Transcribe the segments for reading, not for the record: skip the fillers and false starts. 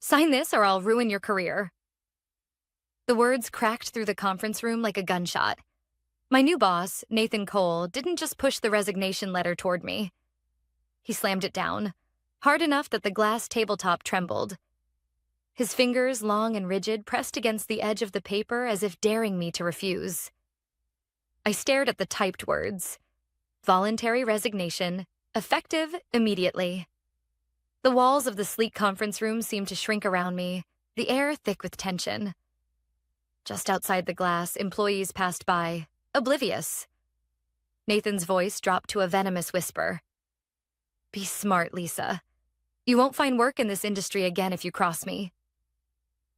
Sign this or I'll ruin your career. The words cracked through the conference room like a gunshot. My new boss, Nathan Cole, didn't just push the resignation letter toward me. He slammed it down, hard enough that the glass tabletop trembled. His fingers, long and rigid, pressed against the edge of the paper as if daring me to refuse. I stared at the typed words. Voluntary resignation, effective immediately. The walls of the sleek conference room seemed to shrink around me, the air thick with tension. Just outside the glass, employees passed by, oblivious. Nathan's voice dropped to a venomous whisper. Be smart, Lisa. You won't find work in this industry again if you cross me.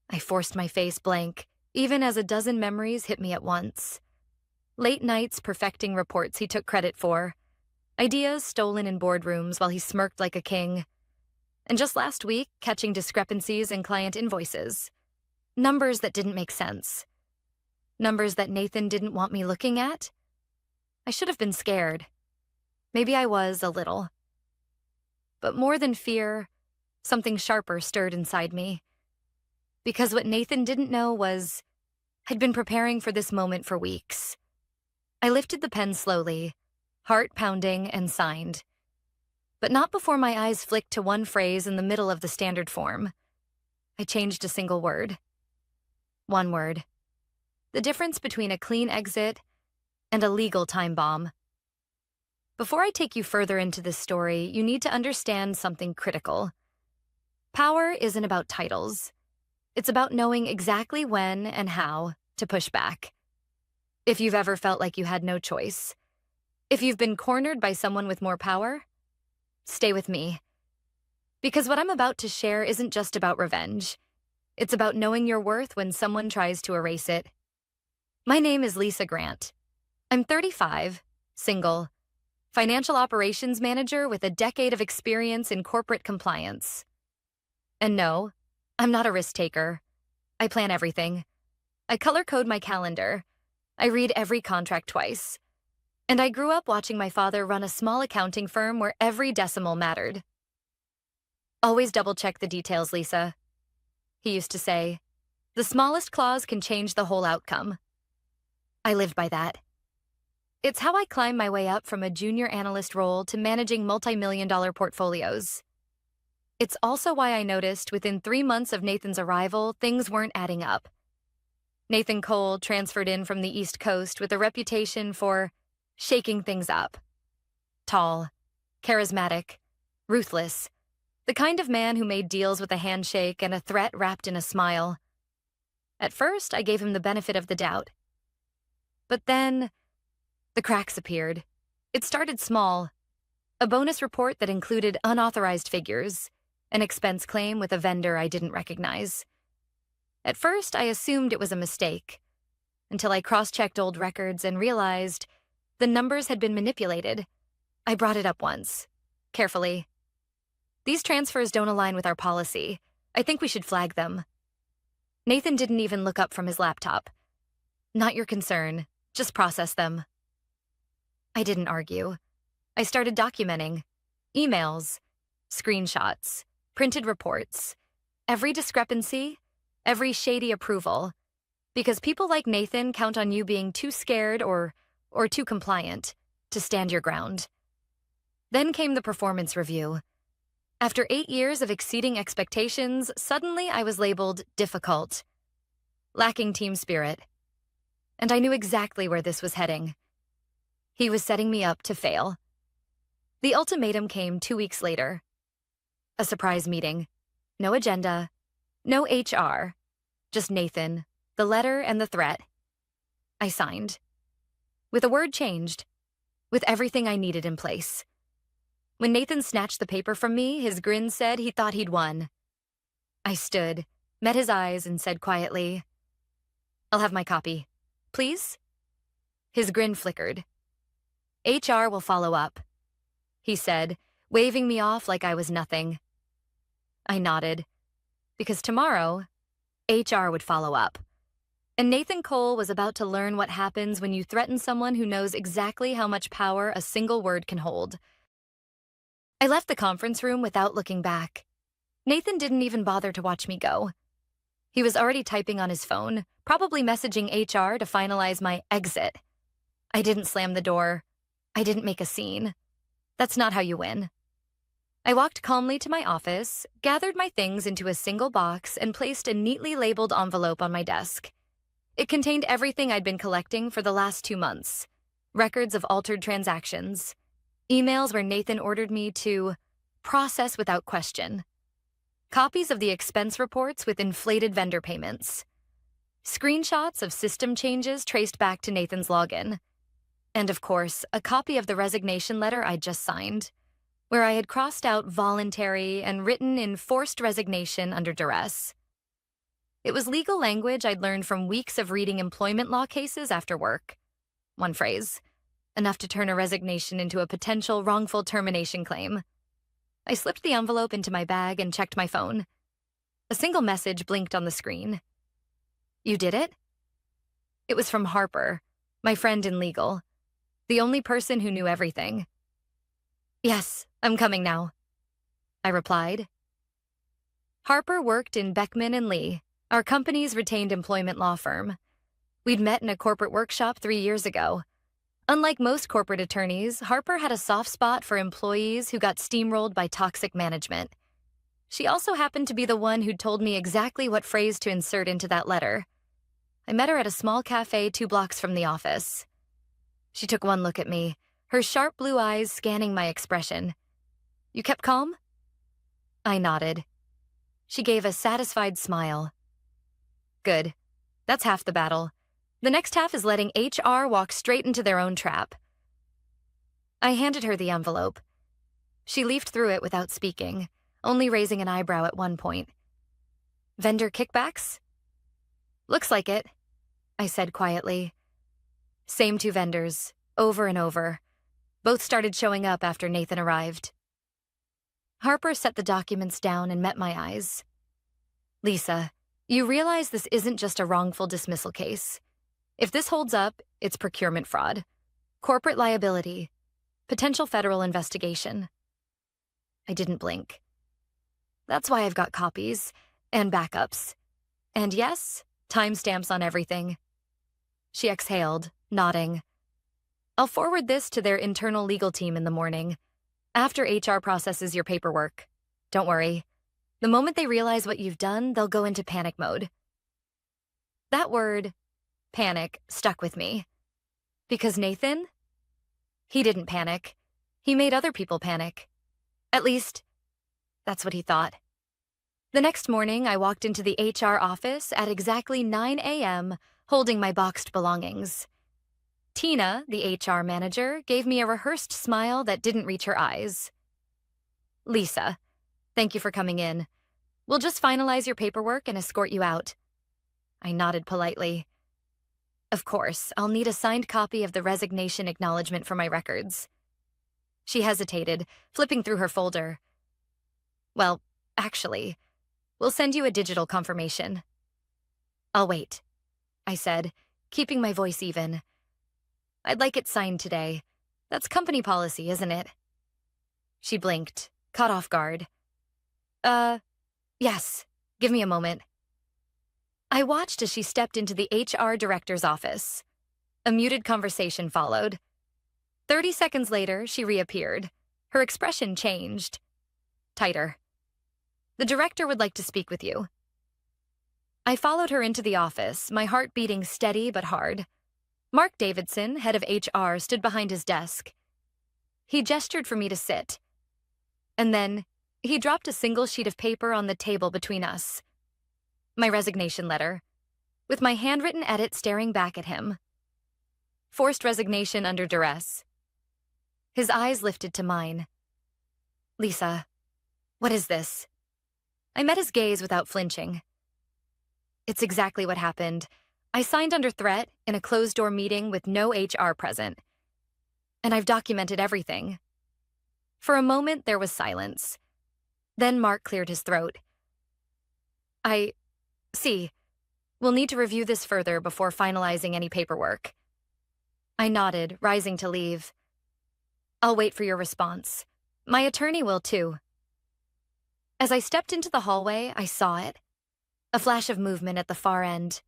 I forced my face blank, even as a dozen memories hit me at once. Late nights perfecting reports he took credit for. Ideas stolen in boardrooms while he smirked like a king. And just last week, catching discrepancies in client invoices. Numbers that didn't make sense. Numbers that Nathan didn't want me looking at. I should have been scared. Maybe I was a little. But more than fear, something sharper stirred inside me. Because what Nathan didn't know was, I'd been preparing for this moment for weeks. I lifted the pen slowly, heart pounding, and signed. But not before my eyes flicked to one phrase in the middle of the standard form. I changed a single word. One word. The difference between a clean exit and a legal time bomb. Before I take you further into this story, you need to understand something critical. Power isn't about titles. It's about knowing exactly when and how to push back. If you've ever felt like you had no choice, if you've been cornered by someone with more power, stay with me. Because what I'm about to share isn't just about revenge. It's about knowing your worth when someone tries to erase it. My name is Lisa Grant. I'm 35, single, financial operations manager with a decade of experience in corporate compliance. And no, I'm not a risk taker. I plan everything. I color code my calendar. I read every contract twice. And I grew up watching my father run a small accounting firm where every decimal mattered. Always double-check the details, Lisa. He used to say, the smallest clause can change the whole outcome. I lived by that. It's how I climbed my way up from a junior analyst role to managing multi-million-dollar portfolios. It's also why I noticed within 3 months of Nathan's arrival, things weren't adding up. Nathan Cole transferred in from the East Coast with a reputation for shaking things up. Tall, charismatic, ruthless, the kind of man who made deals with a handshake and a threat wrapped in a smile. At first, I gave him the benefit of the doubt. But then, the cracks appeared. It started small. A bonus report that included unauthorized figures, an expense claim with a vendor I didn't recognize. At first, I assumed it was a mistake, until I cross-checked old records and realized the numbers had been manipulated. I brought it up once, carefully. These transfers don't align with our policy. I think we should flag them. Nathan didn't even look up from his laptop. Not your concern. Just process them. I didn't argue. I started documenting. Emails, screenshots, printed reports, every discrepancy, every shady approval. Because people like Nathan count on you being too scared or too compliant to stand your ground. Then came the performance review. After 8 years of exceeding expectations, suddenly I was labeled difficult, lacking team spirit. And I knew exactly where this was heading. He was setting me up to fail. The ultimatum came 2 weeks later. A surprise meeting. No agenda, no HR, just Nathan, the letter and the threat. I signed. With a word changed, with everything I needed in place. When Nathan snatched the paper from me, his grin said he thought he'd won. I stood, met his eyes, and said quietly, I'll have my copy. Please? His grin flickered. HR will follow up, he said, waving me off like I was nothing. I nodded, because tomorrow, HR would follow up. And Nathan Cole was about to learn what happens when you threaten someone who knows exactly how much power a single word can hold. I left the conference room without looking back. Nathan didn't even bother to watch me go. He was already typing on his phone, probably messaging HR to finalize my exit. I didn't slam the door. I didn't make a scene. That's not how you win. I walked calmly to my office, gathered my things into a single box, and placed a neatly labeled envelope on my desk. It contained everything I'd been collecting for the last 2 months. Records of altered transactions. Emails where Nathan ordered me to process without question. Copies of the expense reports with inflated vendor payments. Screenshots of system changes traced back to Nathan's login. And of course, a copy of the resignation letter I'd just signed, where I had crossed out voluntary and written in forced resignation under duress. It was legal language I'd learned from weeks of reading employment law cases after work. One phrase, enough to turn a resignation into a potential wrongful termination claim. I slipped the envelope into my bag and checked my phone. A single message blinked on the screen. "You did it?" It was from Harper, my friend in legal, the only person who knew everything. "Yes, I'm coming now," I replied. Harper worked in Beckman and Lee, our company's retained employment law firm. We'd met in a corporate workshop 3 years ago. Unlike most corporate attorneys, Harper had a soft spot for employees who got steamrolled by toxic management. She also happened to be the one who'd told me exactly what phrase to insert into that letter. I met her at a small cafe 2 blocks from the office. She took one look at me, her sharp blue eyes scanning my expression. "You kept calm?" I nodded. She gave a satisfied smile. "Good. That's half the battle. The next half is letting HR walk straight into their own trap." I handed her the envelope. She leafed through it without speaking, only raising an eyebrow at one point. "Vendor kickbacks?" "Looks like it," I said quietly. Same 2 vendors, over and over. Both started showing up after Nathan arrived. Harper set the documents down and met my eyes. "Lisa, you realize this isn't just a wrongful dismissal case. If this holds up, it's procurement fraud, corporate liability, potential federal investigation." I didn't blink. "That's why I've got copies and backups. And yes, timestamps on everything." She exhaled, nodding. "I'll forward this to their internal legal team in the morning, after HR processes your paperwork. Don't worry. The moment they realize what you've done, they'll go into panic mode." That word, panic, stuck with me. Because Nathan? He didn't panic. He made other people panic. At least, that's what he thought. The next morning, I walked into the HR office at exactly 9 a.m., holding my boxed belongings. Tina, the HR manager, gave me a rehearsed smile that didn't reach her eyes. "Lisa, thank you for coming in. We'll just finalize your paperwork and escort you out." I nodded politely. "Of course, I'll need a signed copy of the resignation acknowledgement for my records." She hesitated, flipping through her folder. "Well, actually, we'll send you a digital confirmation." "I'll wait," I said, keeping my voice even. "I'd like it signed today. That's company policy, isn't it?" She blinked, caught off guard. Yes. Give me a moment." I watched as she stepped into the HR director's office. A muted conversation followed. 30 seconds later, she reappeared. Her expression changed. Tighter. "The director would like to speak with you." I followed her into the office, my heart beating steady but hard. Mark Davidson, head of HR, stood behind his desk. He gestured for me to sit. And then, he dropped a single sheet of paper on the table between us. My resignation letter, with my handwritten edit staring back at him. Forced resignation under duress. His eyes lifted to mine. "Lisa, what is this?" I met his gaze without flinching. "It's exactly what happened. I signed under threat in a closed-door meeting with no HR present. And I've documented everything." For a moment, there was silence. Then Mark cleared his throat. See, we'll need to review this further before finalizing any paperwork." I nodded, rising to leave. "I'll wait for your response. My attorney will too." As I stepped into the hallway, I saw it. A flash of movement at the far end.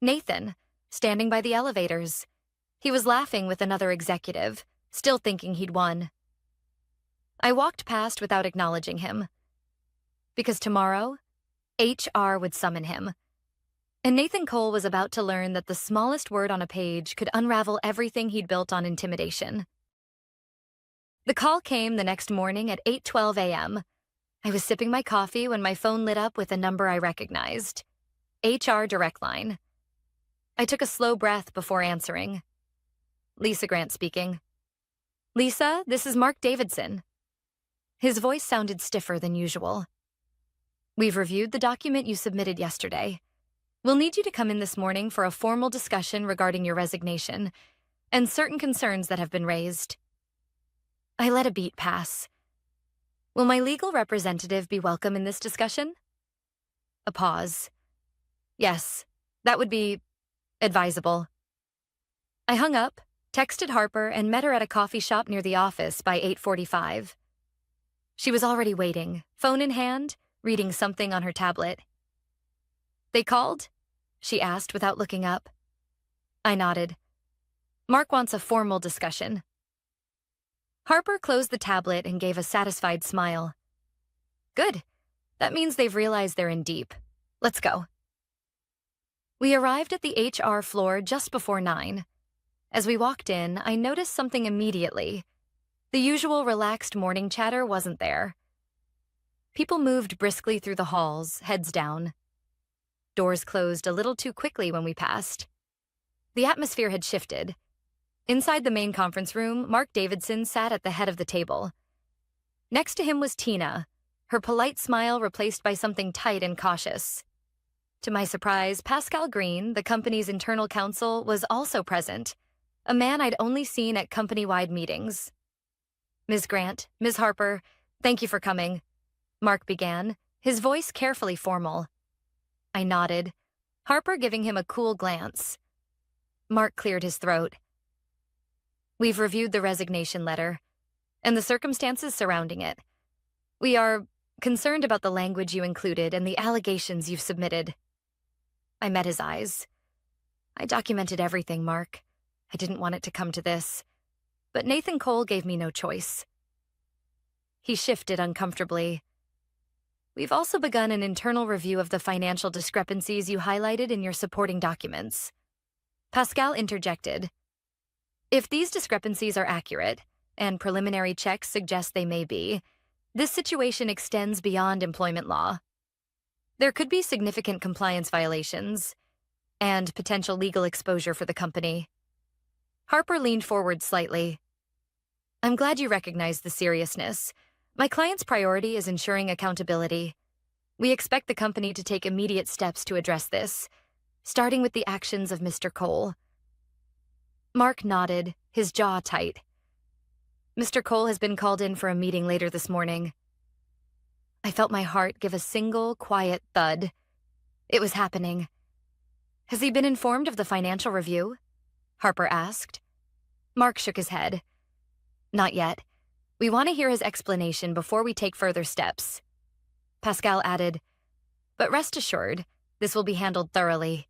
Nathan, standing by the elevators. He was laughing with another executive, still thinking he'd won. I walked past without acknowledging him. Because tomorrow, HR would summon him. And Nathan Cole was about to learn that the smallest word on a page could unravel everything he'd built on intimidation. The call came the next morning at 8:12 a.m. I was sipping my coffee when my phone lit up with a number I recognized. HR direct line. I took a slow breath before answering. Lisa Grant speaking. Lisa, this is Mark Davidson. His voice sounded stiffer than usual. We've reviewed the document you submitted yesterday. We'll need you to come in this morning for a formal discussion regarding your resignation and certain concerns that have been raised. I let a beat pass. Will my legal representative be welcome in this discussion? A pause. Yes, that would be advisable. I hung up, texted Harper, and met her at a coffee shop near the office by 8:45. She was already waiting, phone in hand, reading something on her tablet. They called? She asked without looking up. I nodded. Mark wants a formal discussion. Harper closed the tablet and gave a satisfied smile. Good. That means they've realized they're in deep. Let's go. We arrived at the HR floor just before 9. As we walked in, I noticed something immediately. The usual relaxed morning chatter wasn't there. People moved briskly through the halls, heads down. Doors closed a little too quickly when we passed. The atmosphere had shifted. Inside the main conference room, Mark Davidson sat at the head of the table. Next to him was Tina, her polite smile replaced by something tight and cautious. To my surprise, Pascal Green, the company's internal counsel, was also present, a man I'd only seen at company-wide meetings. Ms. Grant, Ms. Harper, thank you for coming, Mark began, his voice carefully formal. I nodded, Harper giving him a cool glance. Mark cleared his throat. We've reviewed the resignation letter and the circumstances surrounding it. We are concerned about the language you included and the allegations you've submitted. I met his eyes. I documented everything, Mark. I didn't want it to come to this. But Nathan Cole gave me no choice. He shifted uncomfortably. We've also begun an internal review of the financial discrepancies you highlighted in your supporting documents. Pascal interjected. If these discrepancies are accurate, and preliminary checks suggest they may be, this situation extends beyond employment law. There could be significant compliance violations and potential legal exposure for the company. Harper leaned forward slightly. I'm glad you recognize the seriousness. My client's priority is ensuring accountability. We expect the company to take immediate steps to address this, starting with the actions of Mr. Cole. Mark nodded, his jaw tight. Mr. Cole has been called in for a meeting later this morning. I felt my heart give a single, quiet thud. It was happening. Has he been informed of the financial review? Harper asked. Mark shook his head. Not yet. We want to hear his explanation before we take further steps. Pascal added, but rest assured, this will be handled thoroughly.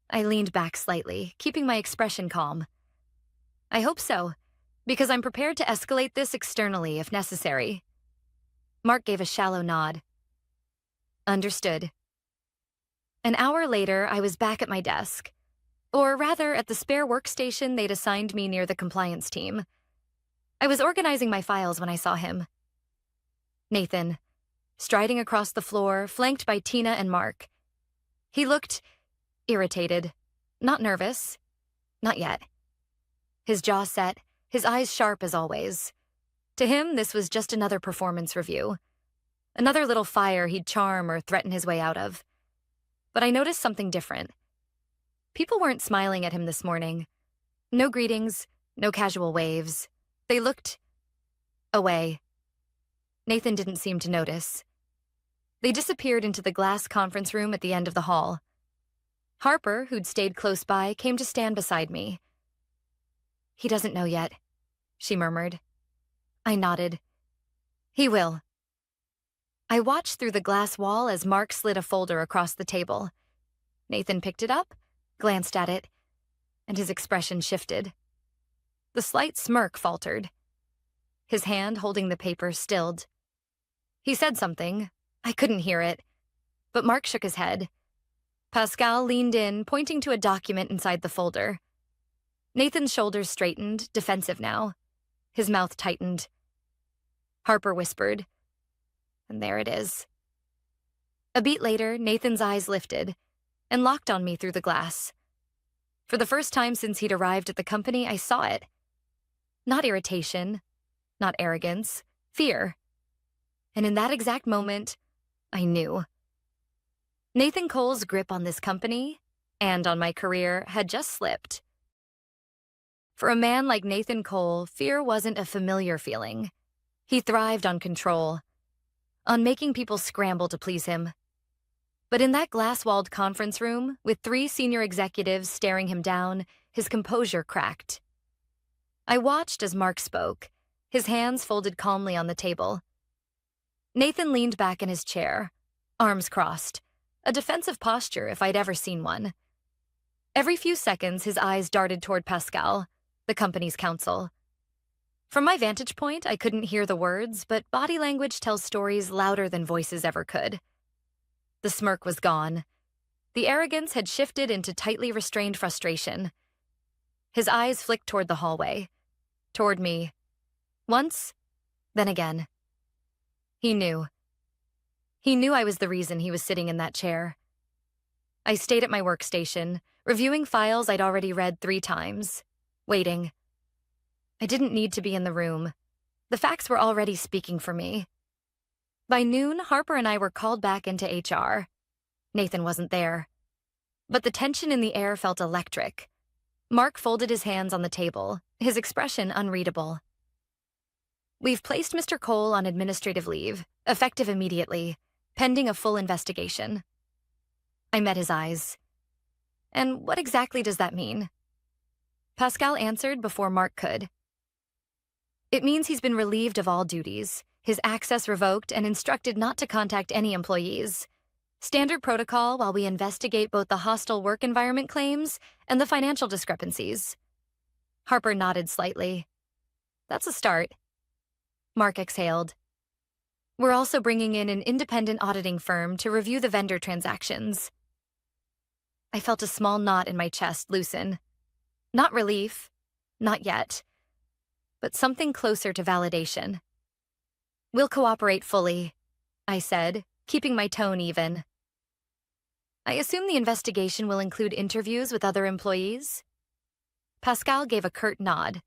I leaned back slightly, keeping my expression calm. I hope so, because I'm prepared to escalate this externally if necessary. Mark gave a shallow nod. Understood. An hour later, I was back at my desk. Or rather, at the spare workstation they'd assigned me near the compliance team. I was organizing my files when I saw him. Nathan, striding across the floor, flanked by Tina and Mark. He looked irritated, not nervous, not yet. His jaw set, his eyes sharp as always. To him, this was just another performance review. Another little fire he'd charm or threaten his way out of. But I noticed something different. People weren't smiling at him this morning. No greetings, no casual waves. They looked away. Nathan didn't seem to notice. They disappeared into the glass conference room at the end of the hall. Harper, who'd stayed close by, came to stand beside me. He doesn't know yet, she murmured. I nodded. He will. I watched through the glass wall as Mark slid a folder across the table. Nathan picked it up, glanced at it, and his expression shifted. The slight smirk faltered. His hand holding the paper stilled. He said something. I couldn't hear it, but Mark shook his head. Pascal leaned in, pointing to a document inside the folder. Nathan's shoulders straightened, defensive now. His mouth tightened. Harper whispered, and there it is. A beat later, Nathan's eyes lifted and locked on me through the glass. For the first time since he'd arrived at the company, I saw it. Not irritation, not arrogance, fear. And in that exact moment, I knew. Nathan Cole's grip on this company, and on my career, had just slipped. For a man like Nathan Cole, fear wasn't a familiar feeling. He thrived on control, on making people scramble to please him. But in that glass-walled conference room, with 3 senior executives staring him down, his composure cracked. I watched as Mark spoke, his hands folded calmly on the table. Nathan leaned back in his chair, arms crossed, a defensive posture if I'd ever seen one. Every few seconds, his eyes darted toward Pascal, the company's counsel. From my vantage point, I couldn't hear the words, but body language tells stories louder than voices ever could. The smirk was gone. The arrogance had shifted into tightly restrained frustration. His eyes flicked toward the hallway, toward me. Once, then again. He knew. He knew I was the reason he was sitting in that chair. I stayed at my workstation, reviewing files I'd already read 3 times, waiting. I didn't need to be in the room. The facts were already speaking for me. By noon, Harper and I were called back into HR. Nathan wasn't there. But the tension in the air felt electric. Mark folded his hands on the table, his expression unreadable. We've placed Mr. Cole on administrative leave, effective immediately, pending a full investigation. I met his eyes. And what exactly does that mean? Pascal answered before Mark could. It means he's been relieved of all duties, his access revoked, and instructed not to contact any employees. Standard protocol while we investigate both the hostile work environment claims and the financial discrepancies. Harper nodded slightly. That's a start. Mark exhaled. We're also bringing in an independent auditing firm to review the vendor transactions. I felt a small knot in my chest loosen. Not relief, not yet, but something closer to validation. We'll cooperate fully, I said, keeping my tone even. I assume the investigation will include interviews with other employees? Pascal gave a curt nod.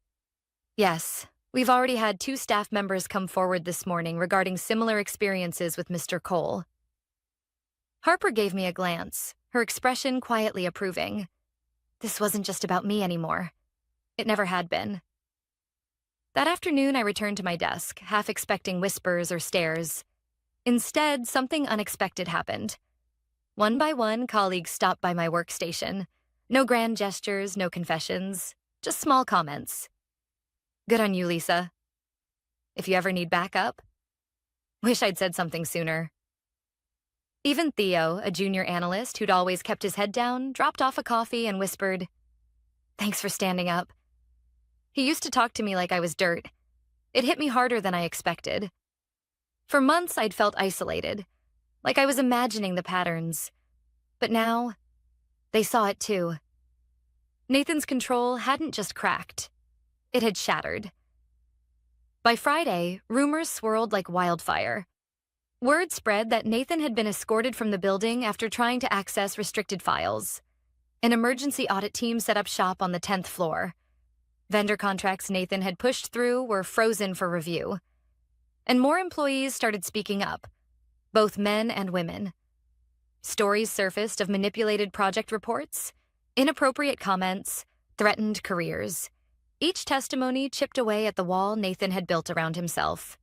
Yes, we've already had 2 staff members come forward this morning regarding similar experiences with Mr. Cole. Harper gave me a glance, her expression quietly approving. This wasn't just about me anymore. It never had been. That afternoon, I returned to my desk, half expecting whispers or stares. Instead, something unexpected happened. One by one, colleagues stopped by my workstation. No grand gestures, no confessions, just small comments. Good on you, Lisa. If you ever need backup. Wish I'd said something sooner. Even Theo, a junior analyst who'd always kept his head down, dropped off a coffee and whispered, "Thanks for standing up." He used to talk to me like I was dirt. It hit me harder than I expected. For months, I'd felt isolated, like I was imagining the patterns. But now, they saw it too. Nathan's control hadn't just cracked. It had shattered. By Friday, rumors swirled like wildfire. Word spread that Nathan had been escorted from the building after trying to access restricted files. An emergency audit team set up shop on the 10th floor. Vendor contracts Nathan had pushed through were frozen for review. And more employees started speaking up, both men and women. Stories surfaced of manipulated project reports, inappropriate comments, threatened careers. Each testimony chipped away at the wall Nathan had built around himself.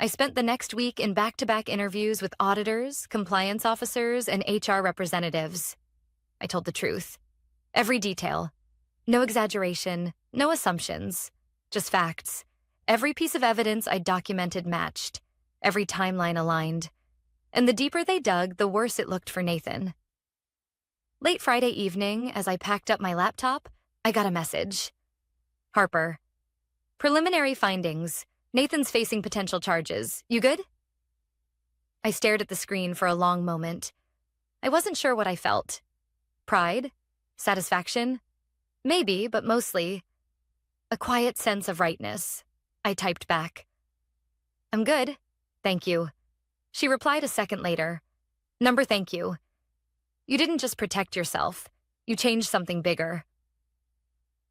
I spent the next week in back-to-back interviews with auditors, compliance officers, and HR representatives. I told the truth. Every detail. No exaggeration, no assumptions. Just facts. Every piece of evidence I documented matched. Every timeline aligned. And the deeper they dug, the worse it looked for Nathan. Late Friday evening, as I packed up my laptop, I got a message. Harper. Preliminary findings. Nathan's facing potential charges. You good? I stared at the screen for a long moment. I wasn't sure what I felt. Pride? Satisfaction? Maybe, but mostly a quiet sense of rightness. I typed back. I'm good. Thank you. She replied a second later. Number thank you. You didn't just protect yourself. You changed something bigger.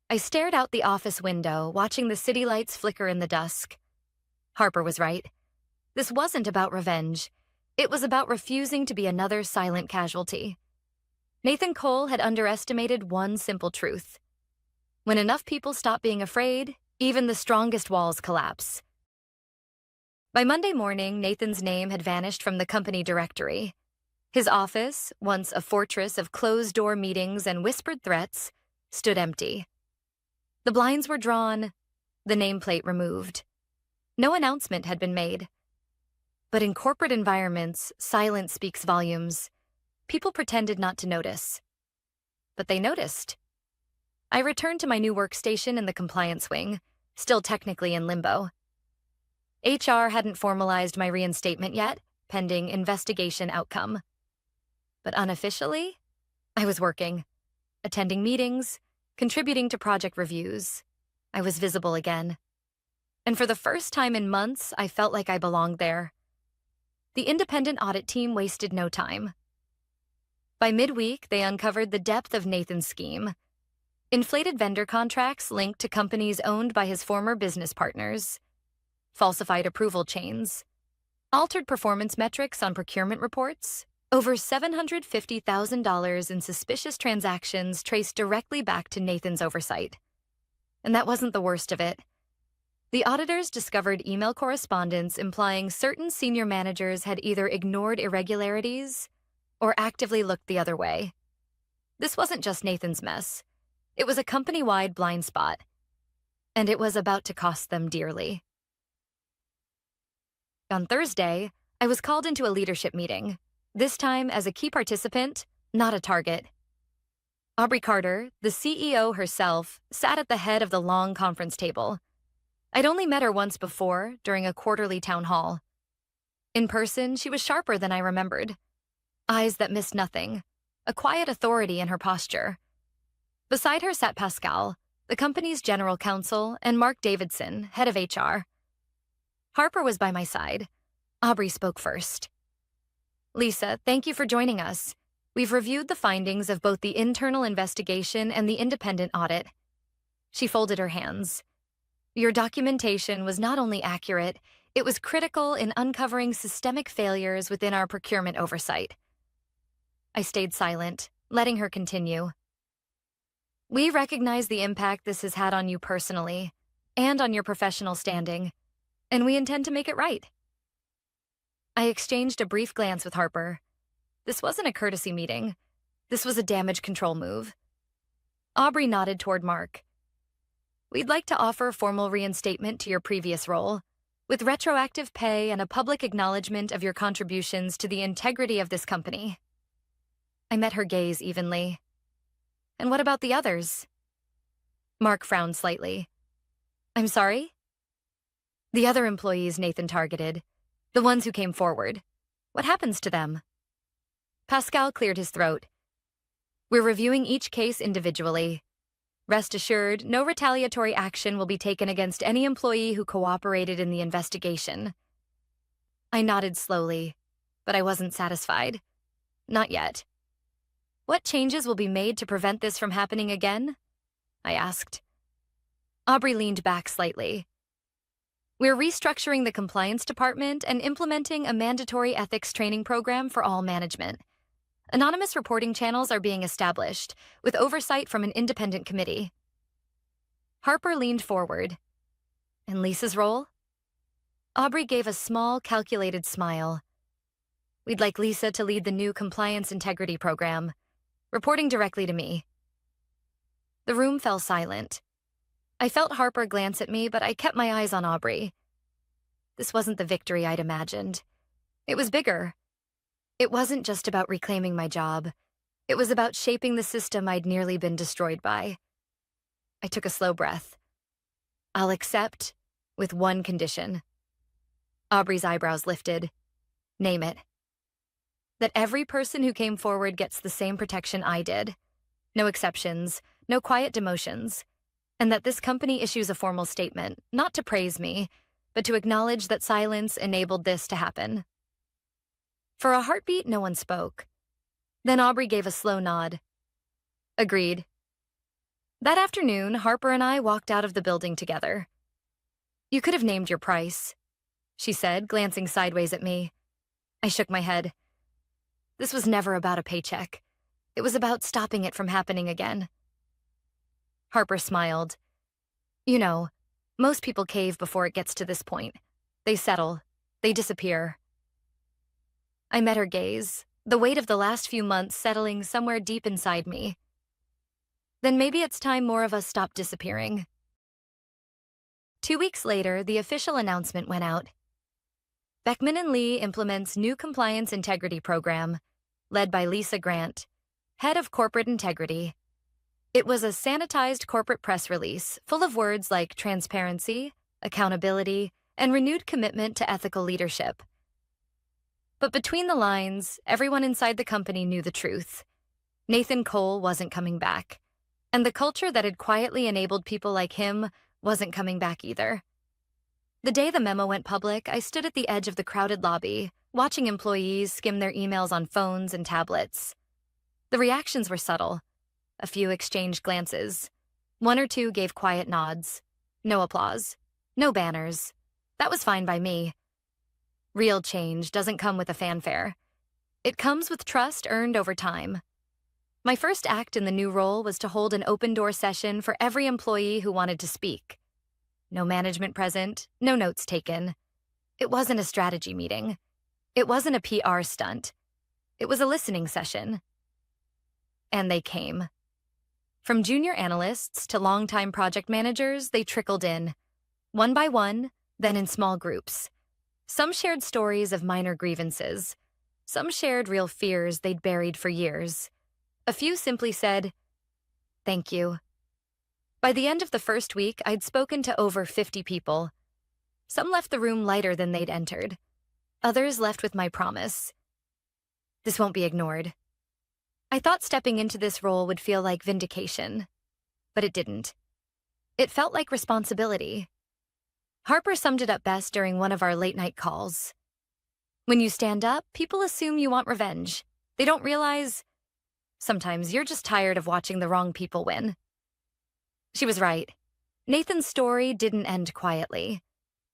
I stared out the office window, watching the city lights flicker in the dusk. Harper was right. This wasn't about revenge. It was about refusing to be another silent casualty. Nathan Cole had underestimated one simple truth. When enough people stop being afraid, even the strongest walls collapse. By Monday morning, Nathan's name had vanished from the company directory. His office, once a fortress of closed-door meetings and whispered threats, stood empty. The blinds were drawn, the nameplate removed. No announcement had been made. But in corporate environments, silence speaks volumes. People pretended not to notice. But they noticed. I returned to my new workstation in the compliance wing, still technically in limbo. HR hadn't formalized my reinstatement yet, pending investigation outcome. But unofficially, I was working, attending meetings, contributing to project reviews. I was visible again. And for the first time in months, I felt like I belonged there. The independent audit team wasted no time. By midweek, they uncovered the depth of Nathan's scheme. Inflated vendor contracts linked to companies owned by his former business partners, falsified approval chains, altered performance metrics on procurement reports, over $750,000 in suspicious transactions traced directly back to Nathan's oversight. And that wasn't the worst of it. The auditors discovered email correspondence implying certain senior managers had either ignored irregularities or actively looked the other way. This wasn't just Nathan's mess. It was a company-wide blind spot, and it was about to cost them dearly. On Thursday, I was called into a leadership meeting, this time as a key participant, not a target. Aubrey Carter, the CEO herself, sat at the head of the long conference table. I'd only met her once before, during a quarterly town hall. In person, she was sharper than I remembered. Eyes that missed nothing, a quiet authority in her posture. Beside her sat Pascal, the company's general counsel, and Mark Davidson, head of HR. Harper was by my side. Aubrey spoke first. Lisa, thank you for joining us. We've reviewed the findings of both the internal investigation and the independent audit. She folded her hands. Your documentation was not only accurate, it was critical in uncovering systemic failures within our procurement oversight. I stayed silent, letting her continue. We recognize the impact this has had on you personally and on your professional standing, and we intend to make it right. I exchanged a brief glance with Harper. This wasn't a courtesy meeting. This was a damage control move. Aubrey nodded toward Mark. We'd like to offer formal reinstatement to your previous role, with retroactive pay and a public acknowledgement of your contributions to the integrity of this company. I met her gaze evenly. And what about the others? Mark frowned slightly. I'm sorry? The other employees Nathan targeted, the ones who came forward. What happens to them? Pascal cleared his throat. We're reviewing each case individually. Rest assured, no retaliatory action will be taken against any employee who cooperated in the investigation. I nodded slowly, but I wasn't satisfied. Not yet. What changes will be made to prevent this from happening again? I asked. Aubrey leaned back slightly. We're restructuring the compliance department and implementing a mandatory ethics training program for all management. Anonymous reporting channels are being established, with oversight from an independent committee. Harper leaned forward. And Lisa's role? Aubrey gave a small, calculated smile. We'd like Lisa to lead the new compliance integrity program, reporting directly to me. The room fell silent. I felt Harper glance at me, but I kept my eyes on Aubrey. This wasn't the victory I'd imagined. It was bigger. It wasn't just about reclaiming my job. It was about shaping the system I'd nearly been destroyed by. I took a slow breath. I'll accept with one condition. Aubrey's eyebrows lifted. Name it. That every person who came forward gets the same protection I did. No exceptions, no quiet demotions. And that this company issues a formal statement, not to praise me, but to acknowledge that silence enabled this to happen. For a heartbeat, no one spoke. Then Aubrey gave a slow nod. Agreed. That afternoon, Harper and I walked out of the building together. You could have named your price, she said, glancing sideways at me. I shook my head. This was never about a paycheck. It was about stopping it from happening again. Harper smiled. You know, most people cave before it gets to this point. They settle. They disappear. I met her gaze, the weight of the last few months settling somewhere deep inside me. Then maybe it's time more of us stop disappearing. 2 weeks later, the official announcement went out. Beckman & Lee implements new compliance integrity program, led by Lisa Grant, head of corporate integrity. It was a sanitized corporate press release full of words like transparency, accountability, and renewed commitment to ethical leadership. But between the lines, everyone inside the company knew the truth. Nathan Cole wasn't coming back, and the culture that had quietly enabled people like him wasn't coming back either. The day the memo went public, I stood at the edge of the crowded lobby, watching employees skim their emails on phones and tablets. The reactions were subtle. A few exchanged glances. One or two gave quiet nods. No applause. No banners. That was fine by me. Real change doesn't come with a fanfare. It comes with trust earned over time. My first act in the new role was to hold an open-door session for every employee who wanted to speak. No management present, no notes taken. It wasn't a strategy meeting. It wasn't a PR stunt. It was a listening session. And they came. From junior analysts to longtime project managers, they trickled in. One by one, then in small groups. Some shared stories of minor grievances. Some shared real fears they'd buried for years. A few simply said, "Thank you." By the end of the first week, I'd spoken to over 50 people. Some left the room lighter than they'd entered. Others left with my promise. This won't be ignored. I thought stepping into this role would feel like vindication, but it didn't. It felt like responsibility. Harper summed it up best during one of our late-night calls. When you stand up, people assume you want revenge. They don't realize sometimes you're just tired of watching the wrong people win. She was right. Nathan's story didn't end quietly.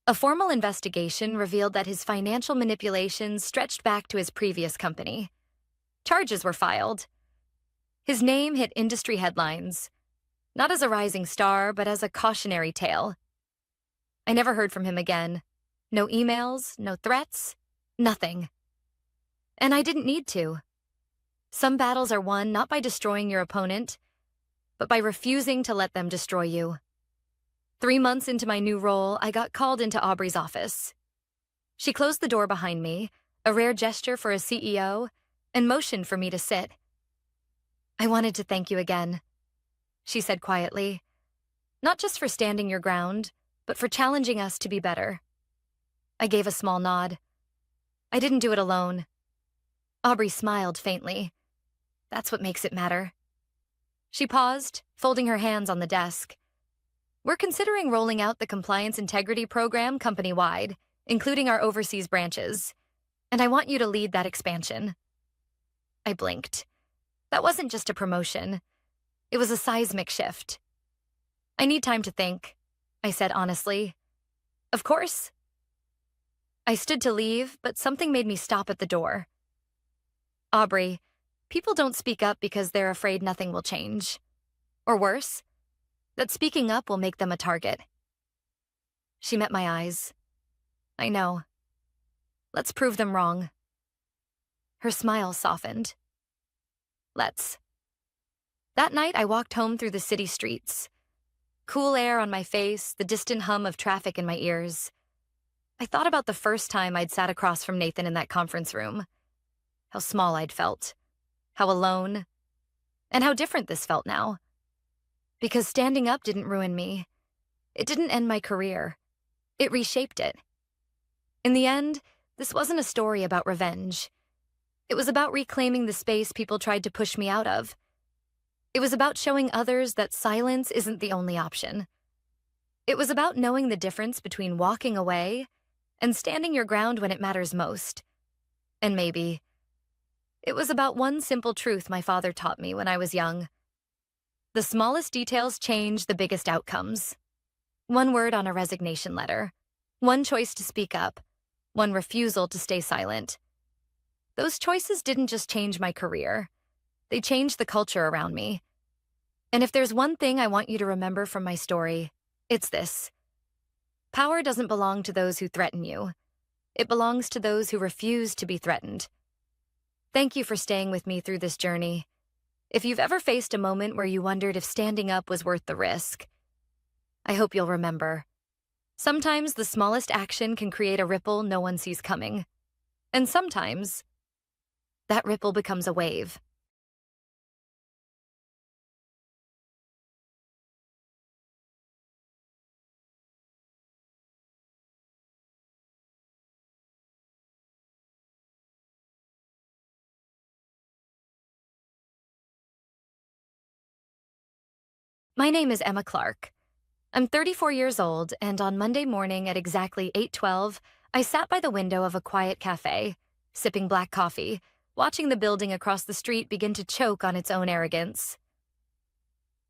A formal investigation revealed that his financial manipulations stretched back to his previous company. Charges were filed. His name hit industry headlines, not as a rising star, but as a cautionary tale. I never heard from him again. No emails, no threats, nothing. And I didn't need to. Some battles are won not by destroying your opponent, but by refusing to let them destroy you. 3 months into my new role, I got called into Aubrey's office. She closed the door behind me, a rare gesture for a CEO, and motioned for me to sit. "I wanted to thank you again," she said quietly. "Not just for standing your ground, but for challenging us to be better." I gave a small nod. I didn't do it alone. Aubrey smiled faintly. That's what makes it matter. She paused, folding her hands on the desk. "We're considering rolling out the compliance integrity program company-wide, including our overseas branches, and I want you to lead that expansion." I blinked. That wasn't just a promotion. It was a seismic shift. "I need time to think," I said honestly. "Of course." I stood to leave, but something made me stop at the door. "Aubrey, people don't speak up because they're afraid nothing will change. Or worse, that speaking up will make them a target." She met my eyes. "I know. Let's prove them wrong." Her smile softened. "Let's." That night, I walked home through the city streets. Cool air on my face, the distant hum of traffic in my ears. I thought about the first time I'd sat across from Nathan in that conference room. how small I'd felt, how alone, and how different this felt now. Because standing up didn't ruin me. It didn't end my career. It reshaped it. In the end, this wasn't a story about revenge. It was about reclaiming the space people tried to push me out of. It was about showing others that silence isn't the only option. It was about knowing the difference between walking away and standing your ground when it matters most. And maybe it was about one simple truth my father taught me when I was young. The smallest details change the biggest outcomes. One word on a resignation letter, one choice to speak up, one refusal to stay silent. Those choices didn't just change my career. They changed the culture around me. And if there's one thing I want you to remember from my story, it's this. Power doesn't belong to those who threaten you. It belongs to those who refuse to be threatened. Thank you for staying with me through this journey. If you've ever faced a moment where you wondered if standing up was worth the risk, I hope you'll remember. Sometimes the smallest action can create a ripple no one sees coming. And sometimes that ripple becomes a wave. My name is Emma Clark. I'm 34 years old, and on Monday morning at exactly 8:12, I sat by the window of a quiet cafe, sipping black coffee, watching the building across the street begin to choke on its own arrogance.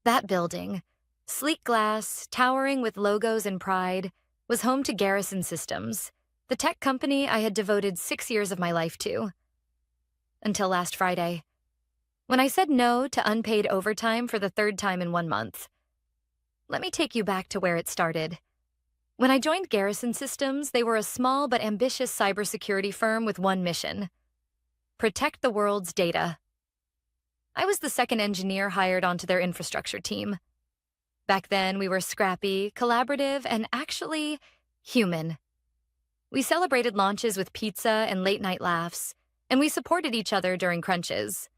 That building, sleek glass, towering with logos and pride, was home to Garrison Systems, the tech company I had devoted 6 years of my life to. Until last Friday, when I said no to unpaid overtime for the third time in 1 month. Let me take you back to where it started. When I joined Garrison Systems, they were a small but ambitious cybersecurity firm with one mission: protect the world's data. I was the second engineer hired onto their infrastructure team. Back then, we were scrappy, collaborative, and actually human. We celebrated launches with pizza and late-night laughs, and we supported each other during crunches.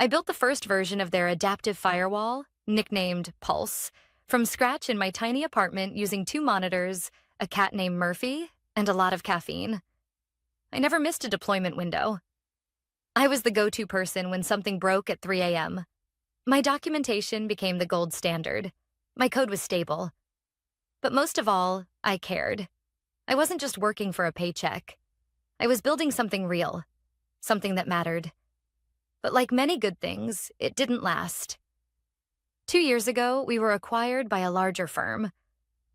I built the first version of their adaptive firewall, nicknamed Pulse, from scratch in my tiny apartment using 2 monitors, a cat named Murphy, and a lot of caffeine. I never missed a deployment window. I was the go-to person when something broke at 3 a.m. My documentation became the gold standard. My code was stable. But most of all, I cared. I wasn't just working for a paycheck. I was building something real, something that mattered. But like many good things, it didn't last. 2 years ago, we were acquired by a larger firm.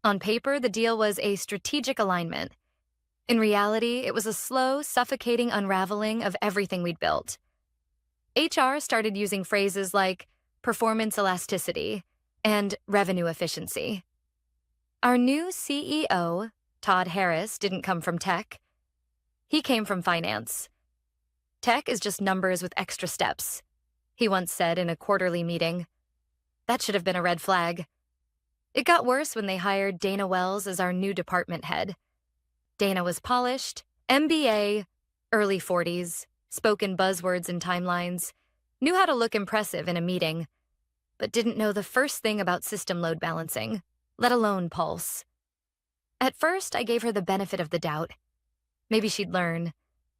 On paper, the deal was a strategic alignment. In reality, it was a slow, suffocating unraveling of everything we'd built. HR started using phrases like performance elasticity and revenue efficiency. Our new CEO, Todd Harris, didn't come from tech. He came from finance. Tech is just numbers with extra steps, he once said in a quarterly meeting. That should have been a red flag. It got worse when they hired Dana Wells as our new department head. Dana was polished, MBA, early 40s, spoke in buzzwords and timelines, knew how to look impressive in a meeting, but didn't know the first thing about system load balancing, let alone Pulse. At first, I gave her the benefit of the doubt. Maybe she'd learn.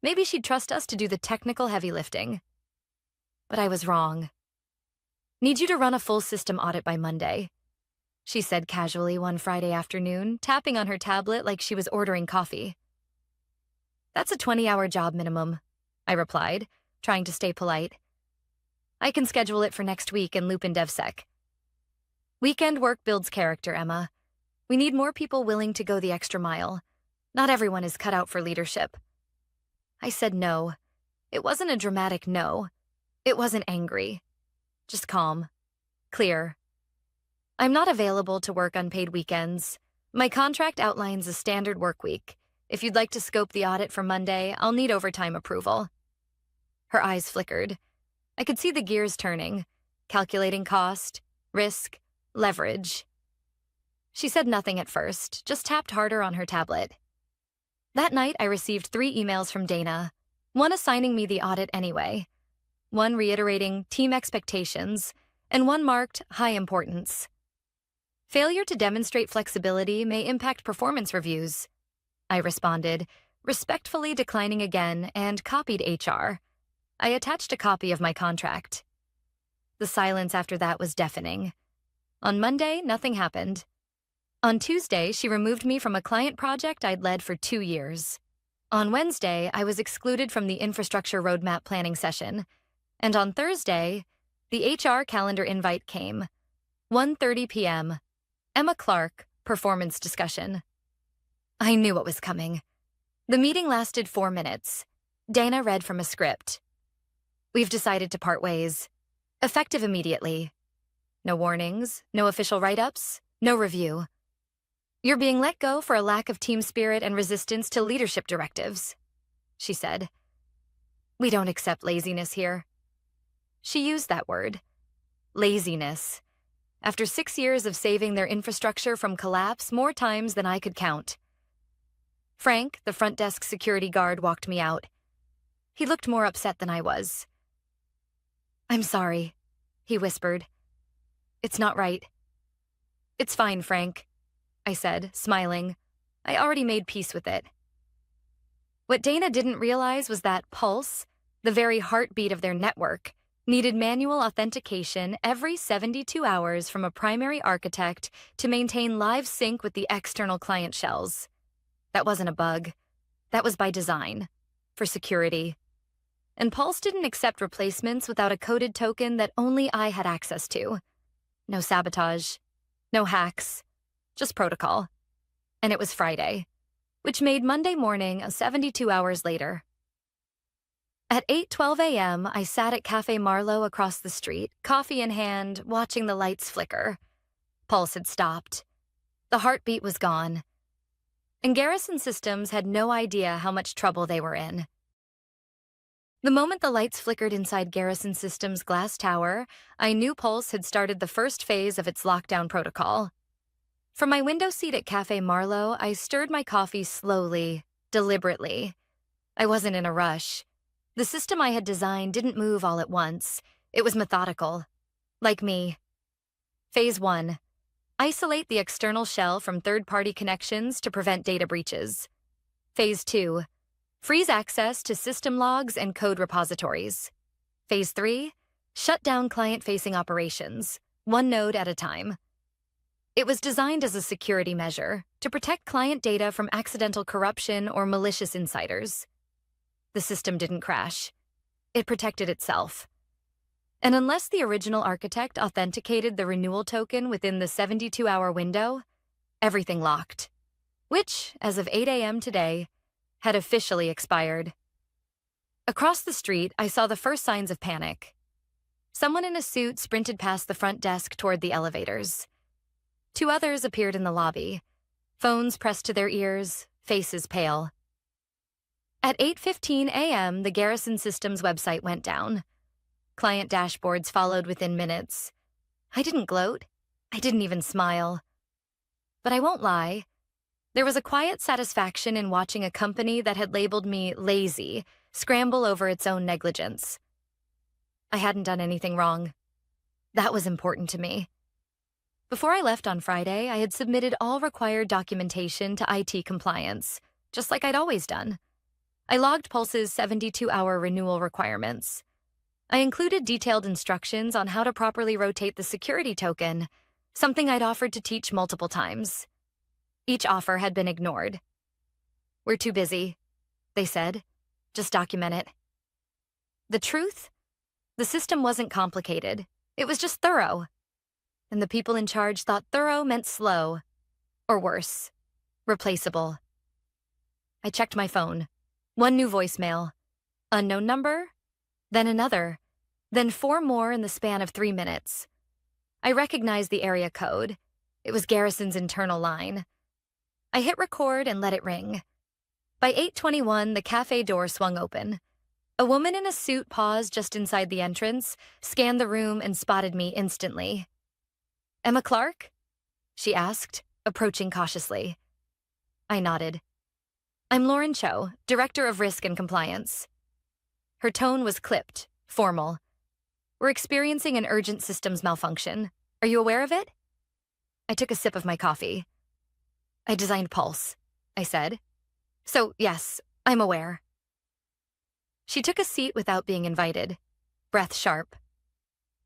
Maybe she'd trust us to do the technical heavy lifting. But I was wrong. Need you to run a full system audit by Monday, she said casually one Friday afternoon, tapping on her tablet like she was ordering coffee. That's a 20-hour job minimum, I replied, trying to stay polite. I can schedule it for next week and loop in DevSec. Weekend work builds character, Emma. We need more people willing to go the extra mile. Not everyone is cut out for leadership. I said no. It wasn't a dramatic no. It wasn't angry. Just calm. Clear. I'm not available to work unpaid weekends. My contract outlines a standard work week. If you'd like to scope the audit for Monday, I'll need overtime approval. Her eyes flickered. I could see the gears turning, calculating cost, risk, leverage. She said nothing at first, just tapped harder on her tablet. That night, I received 3 emails from Dana, one assigning me the audit anyway, one reiterating team expectations, and one marked high importance. Failure to demonstrate flexibility may impact performance reviews, I responded, respectfully declining again, and copied HR. I attached a copy of my contract. The silence after that was deafening. On Monday, nothing happened. On Tuesday, she removed me from a client project I'd led for 2 years. On Wednesday, I was excluded from the infrastructure roadmap planning session. And on Thursday, the HR calendar invite came. 1:30 p.m. Emma Clark, performance discussion. I knew what was coming. The meeting lasted 4 minutes. Dana read from a script. We've decided to part ways. Effective immediately. No warnings, no official write-ups, no review. You're being let go for a lack of team spirit and resistance to leadership directives, she said. We don't accept laziness here. She used that word. Laziness. After 6 years of saving their infrastructure from collapse more times than I could count. Frank, the front desk security guard, walked me out. He looked more upset than I was. I'm sorry, he whispered. It's not right. It's fine, Frank, I said, smiling. I already made peace with it. What Dana didn't realize was that Pulse, the very heartbeat of their network, needed manual authentication every 72 hours from a primary architect to maintain live sync with the external client shells. That wasn't a bug. That was by design, for security. And Pulse didn't accept replacements without a coded token that only I had access to. No sabotage, no hacks, just protocol. And it was Friday, which made Monday morning 72 hours later. At 8:12 a.m., I sat at Cafe Marlowe across the street, coffee in hand, watching the lights flicker. Pulse had stopped. The heartbeat was gone. And Garrison Systems had no idea how much trouble they were in. The moment the lights flickered inside Garrison Systems' glass tower, I knew Pulse had started the first phase of its lockdown protocol. From my window seat at Cafe Marlowe, I stirred my coffee slowly, deliberately. I wasn't in a rush. The system I had designed didn't move all at once. It was methodical. Like me. Phase 1. Isolate the external shell from third-party connections to prevent data breaches. Phase 2. Freeze access to system logs and code repositories. Phase 3. Shut down client-facing operations, one node at a time. It was designed as a security measure to protect client data from accidental corruption or malicious insiders. The system didn't crash. It protected itself. And unless the original architect authenticated the renewal token within the 72-hour window, everything locked, which, as of 8 a.m. today, had officially expired. Across the street, I saw the first signs of panic. Someone in a suit sprinted past the front desk toward the elevators. 2 others appeared in the lobby, phones pressed to their ears, faces pale. At 8:15 a.m., the Garrison Systems website went down. Client dashboards followed within minutes. I didn't gloat. I didn't even smile. But I won't lie. There was a quiet satisfaction in watching a company that had labeled me lazy scramble over its own negligence. I hadn't done anything wrong. That was important to me. Before I left on Friday, I had submitted all required documentation to IT compliance, just like I'd always done. I logged Pulse's 72-hour renewal requirements. I included detailed instructions on how to properly rotate the security token, something I'd offered to teach multiple times. Each offer had been ignored. We're too busy, they said. Just document it. The truth? The system wasn't complicated. It was just thorough. And the people in charge thought thorough meant slow. Or worse, replaceable. I checked my phone. 1 new voicemail. Unknown number? Then another. Then 4 more in the span of 3 minutes. I recognized the area code. It was Garrison's internal line. I hit record and let it ring. By 8:21, the cafe door swung open. A woman in a suit paused just inside the entrance, scanned the room, and spotted me instantly. Emma Clark? She asked, approaching cautiously. I nodded. I'm Lauren Cho, Director of Risk and Compliance. Her tone was clipped, formal. We're experiencing an urgent systems malfunction. Are you aware of it? I took a sip of my coffee. I designed Pulse, I said. So, yes, I'm aware. She took a seat without being invited, breath sharp.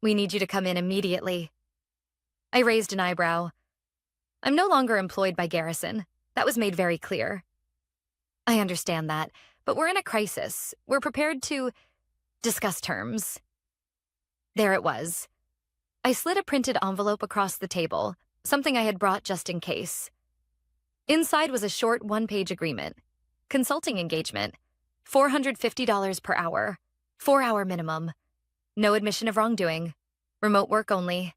We need you to come in immediately. I raised an eyebrow. I'm no longer employed by Garrison. That was made very clear. I understand that, but we're in a crisis. We're prepared to discuss terms. There it was. I slid a printed envelope across the table, something I had brought just in case. Inside was a short one-page agreement. Consulting engagement. $450 per hour. 4-hour minimum. No admission of wrongdoing. Remote work only.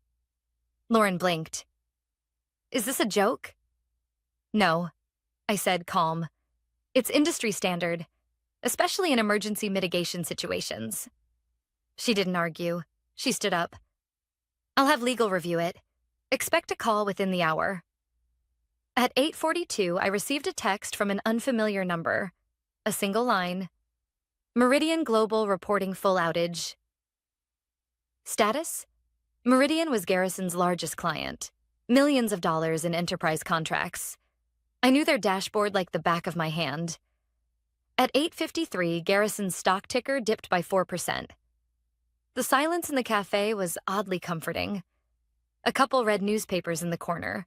Lauren blinked. Is this a joke? No, I said, calm. It's industry standard, especially in emergency mitigation situations. She didn't argue. She stood up. I'll have legal review it. Expect a call within the hour. At 8:42, I received a text from an unfamiliar number. A single line. Meridian Global reporting full outage. Status? Meridian was Garrison's largest client. Millions of dollars in enterprise contracts. I knew their dashboard like the back of my hand. At 8:53, Garrison's stock ticker dipped by 4%. The silence in the cafe was oddly comforting. A couple read newspapers in the corner.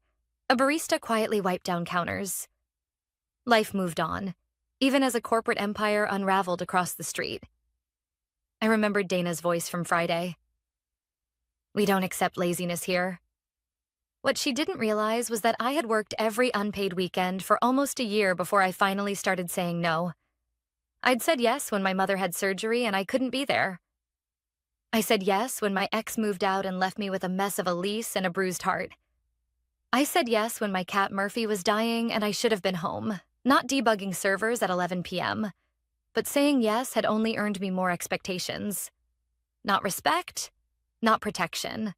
A barista quietly wiped down counters. Life moved on, even as a corporate empire unraveled across the street. I remembered Dana's voice from Friday. We don't accept laziness here. What she didn't realize was that I had worked every unpaid weekend for almost a year before I finally started saying no. I'd said yes when my mother had surgery and I couldn't be there. I said yes when my ex moved out and left me with a mess of a lease and a bruised heart. I said yes when my cat Murphy was dying and I should have been home, not debugging servers at 11 p.m. But saying yes had only earned me more expectations. Not respect, not protection,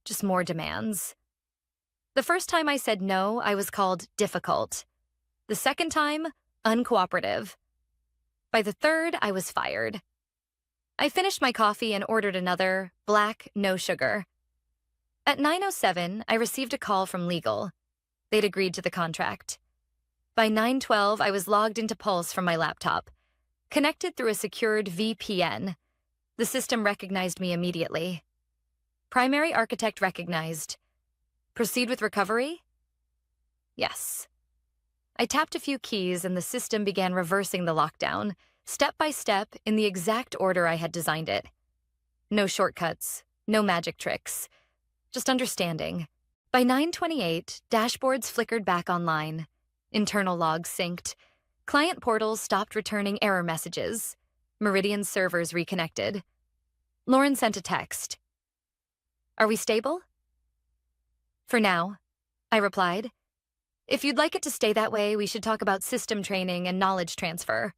just more demands. The first time I said no, I was called difficult. The second time, uncooperative. By the third, I was fired. I finished my coffee and ordered another, black, no sugar. At 9:07, I received a call from legal. They'd agreed to the contract. By 9:12, I was logged into Pulse from my laptop, connected through a secured VPN. The system recognized me immediately. Primary architect recognized. Proceed with recovery? Yes. I tapped a few keys and the system began reversing the lockdown, step by step, in the exact order I had designed it. No shortcuts, no magic tricks, just understanding. By 9:28, dashboards flickered back online. Internal logs synced. Client portals stopped returning error messages. Meridian servers reconnected. Lauren sent a text. Are we stable? For now, I replied. If you'd like it to stay that way, we should talk about system training and knowledge transfer.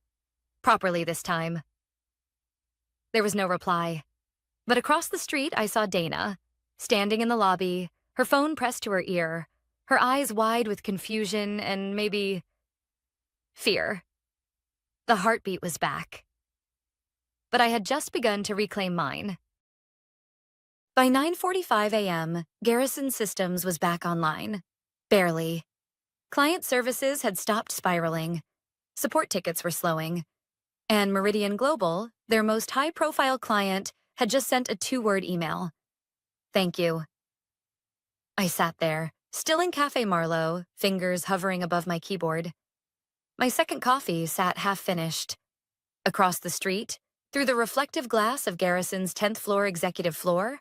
Properly this time. There was no reply. But across the street, I saw Dana, standing in the lobby, her phone pressed to her ear, her eyes wide with confusion and maybe fear. The heartbeat was back. But I had just begun to reclaim mine. By 9:45 a.m., Garrison Systems was back online. Barely. Client services had stopped spiraling. Support tickets were slowing. And Meridian Global, their most high-profile client, had just sent a 2-word email. Thank you. I sat there, still in Cafe Marlowe, fingers hovering above my keyboard. My second coffee sat half-finished. Across the street, through the reflective glass of Garrison's 10th floor executive floor,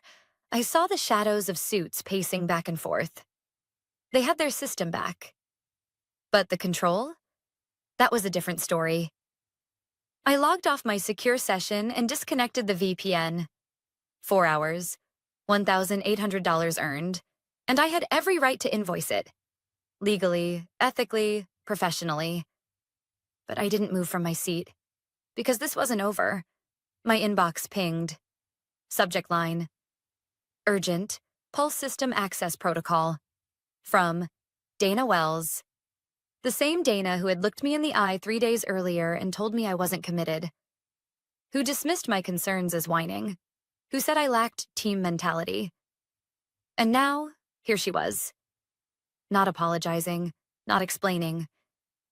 I saw the shadows of suits pacing back and forth. They had their system back. But the control? That was a different story. I logged off my secure session and disconnected the VPN. 4 hours, $1,800 earned, and I had every right to invoice it. Legally, ethically, professionally. But I didn't move from my seat, because this wasn't over. My inbox pinged. Subject line. Urgent, Pulse System Access Protocol. From Dana Wells. The same Dana who had looked me in the eye 3 days earlier and told me I wasn't committed. who dismissed my concerns as whining, who said I lacked team mentality. And now, here she was. Not apologizing, not explaining,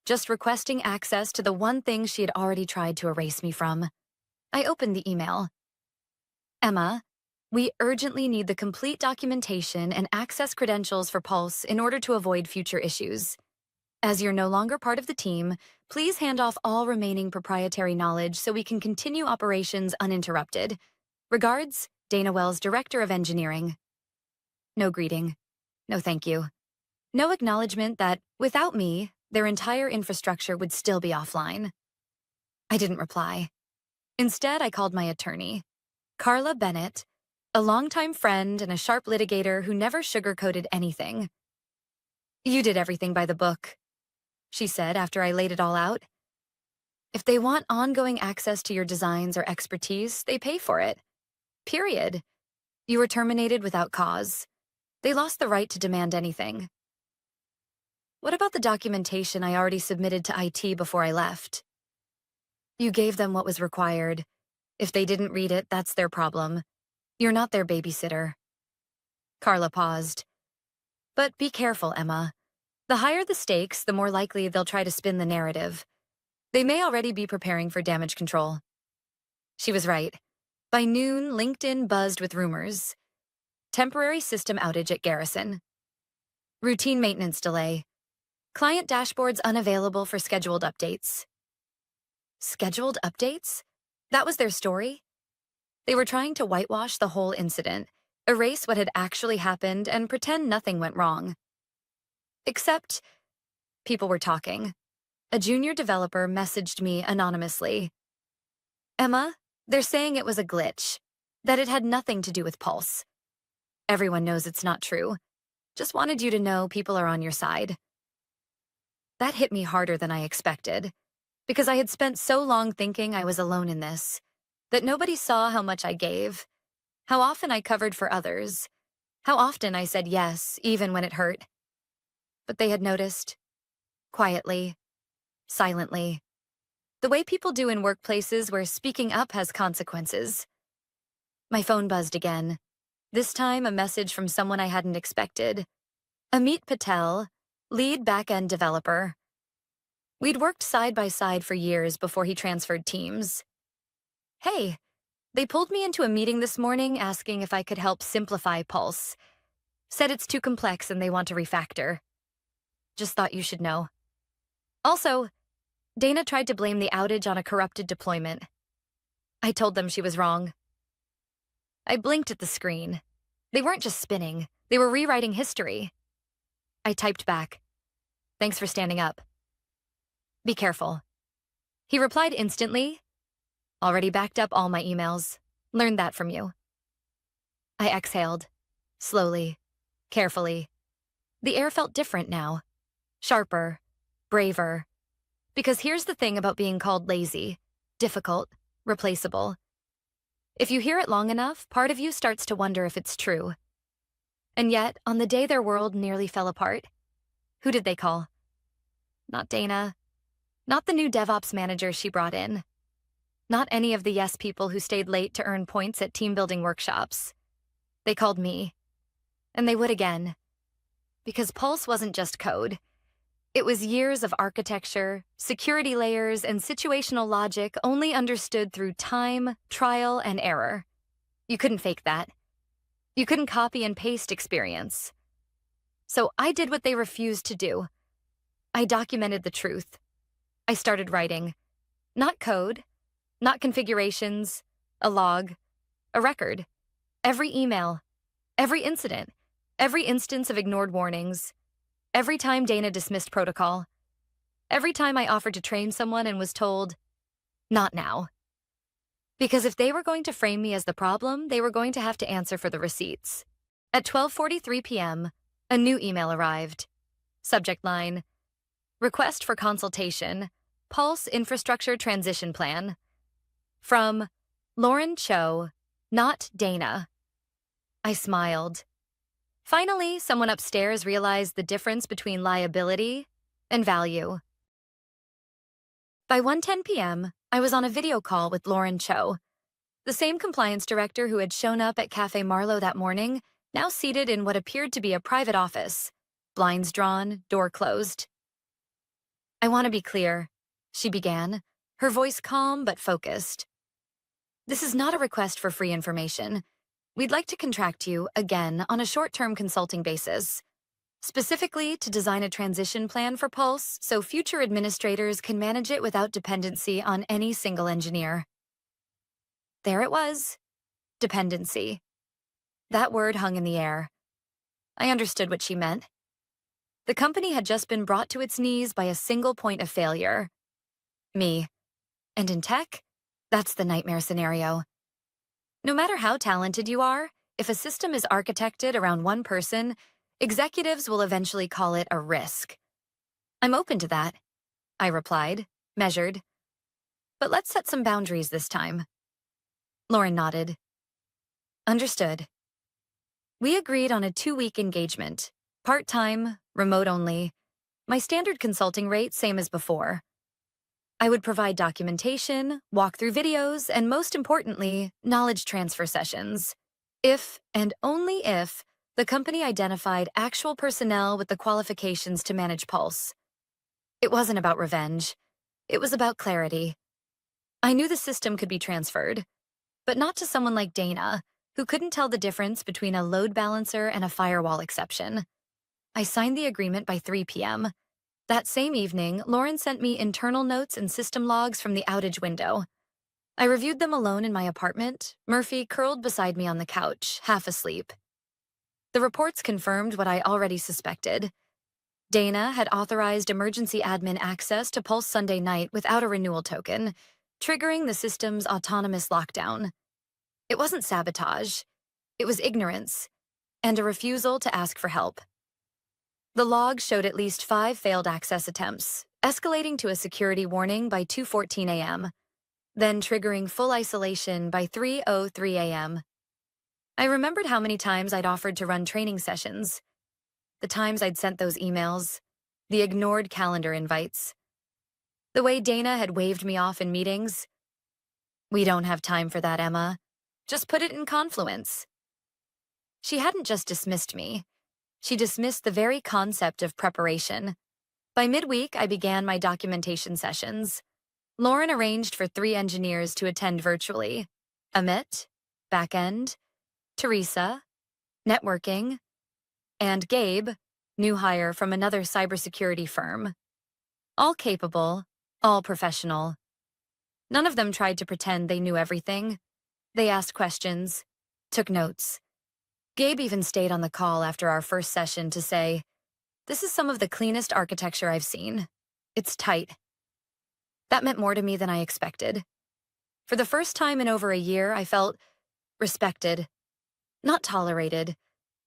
just requesting access to the one thing she had already tried to erase me from. I opened the email. Emma, we urgently need the complete documentation and access credentials for Pulse in order to avoid future issues. As you're no longer part of the team, please hand off all remaining proprietary knowledge so we can continue operations uninterrupted. Regards, Dana Wells, Director of Engineering. No greeting. No thank you. No acknowledgement that, without me, their entire infrastructure would still be offline. I didn't reply. Instead, I called my attorney, Carla Bennett, a longtime friend and a sharp litigator who never sugarcoated anything. You did everything by the book, she said after I laid it all out. If they want ongoing access to your designs or expertise, they pay for it. Period. You were terminated without cause. They lost the right to demand anything. What about the documentation I already submitted to IT before I left? You gave them what was required. If they didn't read it, that's their problem. You're not their babysitter. Carla paused. But be careful, Emma. The higher the stakes, the more likely they'll try to spin the narrative. They may already be preparing for damage control. She was right. By noon, LinkedIn buzzed with rumors. Temporary system outage at Garrison. Routine maintenance delay. Client dashboards unavailable for scheduled updates. Scheduled updates? That was their story? They were trying to whitewash the whole incident, erase what had actually happened, and pretend nothing went wrong. Except, people were talking. A junior developer messaged me anonymously. Emma, they're saying it was a glitch, that it had nothing to do with Pulse. Everyone knows it's not true. Just wanted you to know people are on your side. That hit me harder than I expected, because I had spent so long thinking I was alone in this, that nobody saw how much I gave, how often I covered for others, how often I said yes, even when it hurt. But they had noticed. Quietly. Silently. The way people do in workplaces where speaking up has consequences. My phone buzzed again. This time a message from someone I hadn't expected. Amit Patel, lead back-end developer. We'd worked side by side for years before he transferred teams. Hey, they pulled me into a meeting this morning asking if I could help simplify Pulse. Said it's too complex and they want to refactor. Just thought you should know. Also, Dana tried to blame the outage on a corrupted deployment. I told them she was wrong. I blinked at the screen. They weren't just spinning, they were rewriting history. I typed back, "Thanks for standing up. Be careful." He replied instantly, "Already backed up all my emails. Learned that from you." I exhaled, slowly, carefully. The air felt different now. Sharper, braver. Because here's the thing about being called lazy, difficult, replaceable. If you hear it long enough, part of you starts to wonder if it's true. And yet, on the day their world nearly fell apart, who did they call? Not Dana. Not the new DevOps manager she brought in. Not any of the yes people who stayed late to earn points at team-building workshops. They called me. And they would again. Because Pulse wasn't just code. It was years of architecture, security layers, and situational logic only understood through time, trial, and error. You couldn't fake that. You couldn't copy and paste experience. So I did what they refused to do. I documented the truth. I started writing. Not code, not configurations, a log, a record. Every email, every incident, every instance of ignored warnings, every time Dana dismissed protocol, every time I offered to train someone and was told, not now. Because if they were going to frame me as the problem, they were going to have to answer for the receipts. At 12:43 p.m., a new email arrived. Subject line, request for consultation, Pulse Infrastructure Transition Plan. From Lauren Cho, not Dana. I smiled. Finally, someone upstairs realized the difference between liability and value. By 1:10 p.m., I was on a video call with Lauren Cho, the same compliance director who had shown up at Cafe Marlowe that morning, now seated in what appeared to be a private office, blinds drawn, door closed. "I want to be clear," she began, her voice calm but focused. "This is not a request for free information. We'd like to contract you, again, on a short-term consulting basis, specifically to design a transition plan for Pulse so future administrators can manage it without dependency on any single engineer." There it was. Dependency. That word hung in the air. I understood what she meant. The company had just been brought to its knees by a single point of failure. Me. And in tech, that's the nightmare scenario. No matter how talented you are, if a system is architected around one person, executives will eventually call it a risk. "I'm open to that," I replied, measured. "But let's set some boundaries this time." Lauren nodded. "Understood." We agreed on a 2-week engagement, part-time, remote only, my standard consulting rate same as before. I would provide documentation, walk-through videos, and most importantly, knowledge transfer sessions. If, and only if, the company identified actual personnel with the qualifications to manage Pulse. It wasn't about revenge. It was about clarity. I knew the system could be transferred, but not to someone like Dana, who couldn't tell the difference between a load balancer and a firewall exception. I signed the agreement by 3 p.m. That same evening, Lauren sent me internal notes and system logs from the outage window. I reviewed them alone in my apartment, Murphy curled beside me on the couch, half asleep. The reports confirmed what I already suspected. Dana had authorized emergency admin access to Pulse Sunday night without a renewal token, triggering the system's autonomous lockdown. It wasn't sabotage. It was ignorance, and a refusal to ask for help. The log showed at least 5 failed access attempts, escalating to a security warning by 2:14 a.m., then triggering full isolation by 3:03 a.m. I remembered how many times I'd offered to run training sessions, the times I'd sent those emails, the ignored calendar invites, the way Dana had waved me off in meetings. "We don't have time for that, Emma. Just put it in Confluence." She hadn't just dismissed me. She dismissed the very concept of preparation. By midweek, I began my documentation sessions. Lauren arranged for 3 engineers to attend virtually. Amit, backend, Teresa, networking, and Gabe, new hire from another cybersecurity firm. All capable, all professional. None of them tried to pretend they knew everything. They asked questions, took notes. Gabe even stayed on the call after our first session to say, "This is some of the cleanest architecture I've seen. It's tight." That meant more to me than I expected. For the first time in over a year, I felt respected. Not tolerated,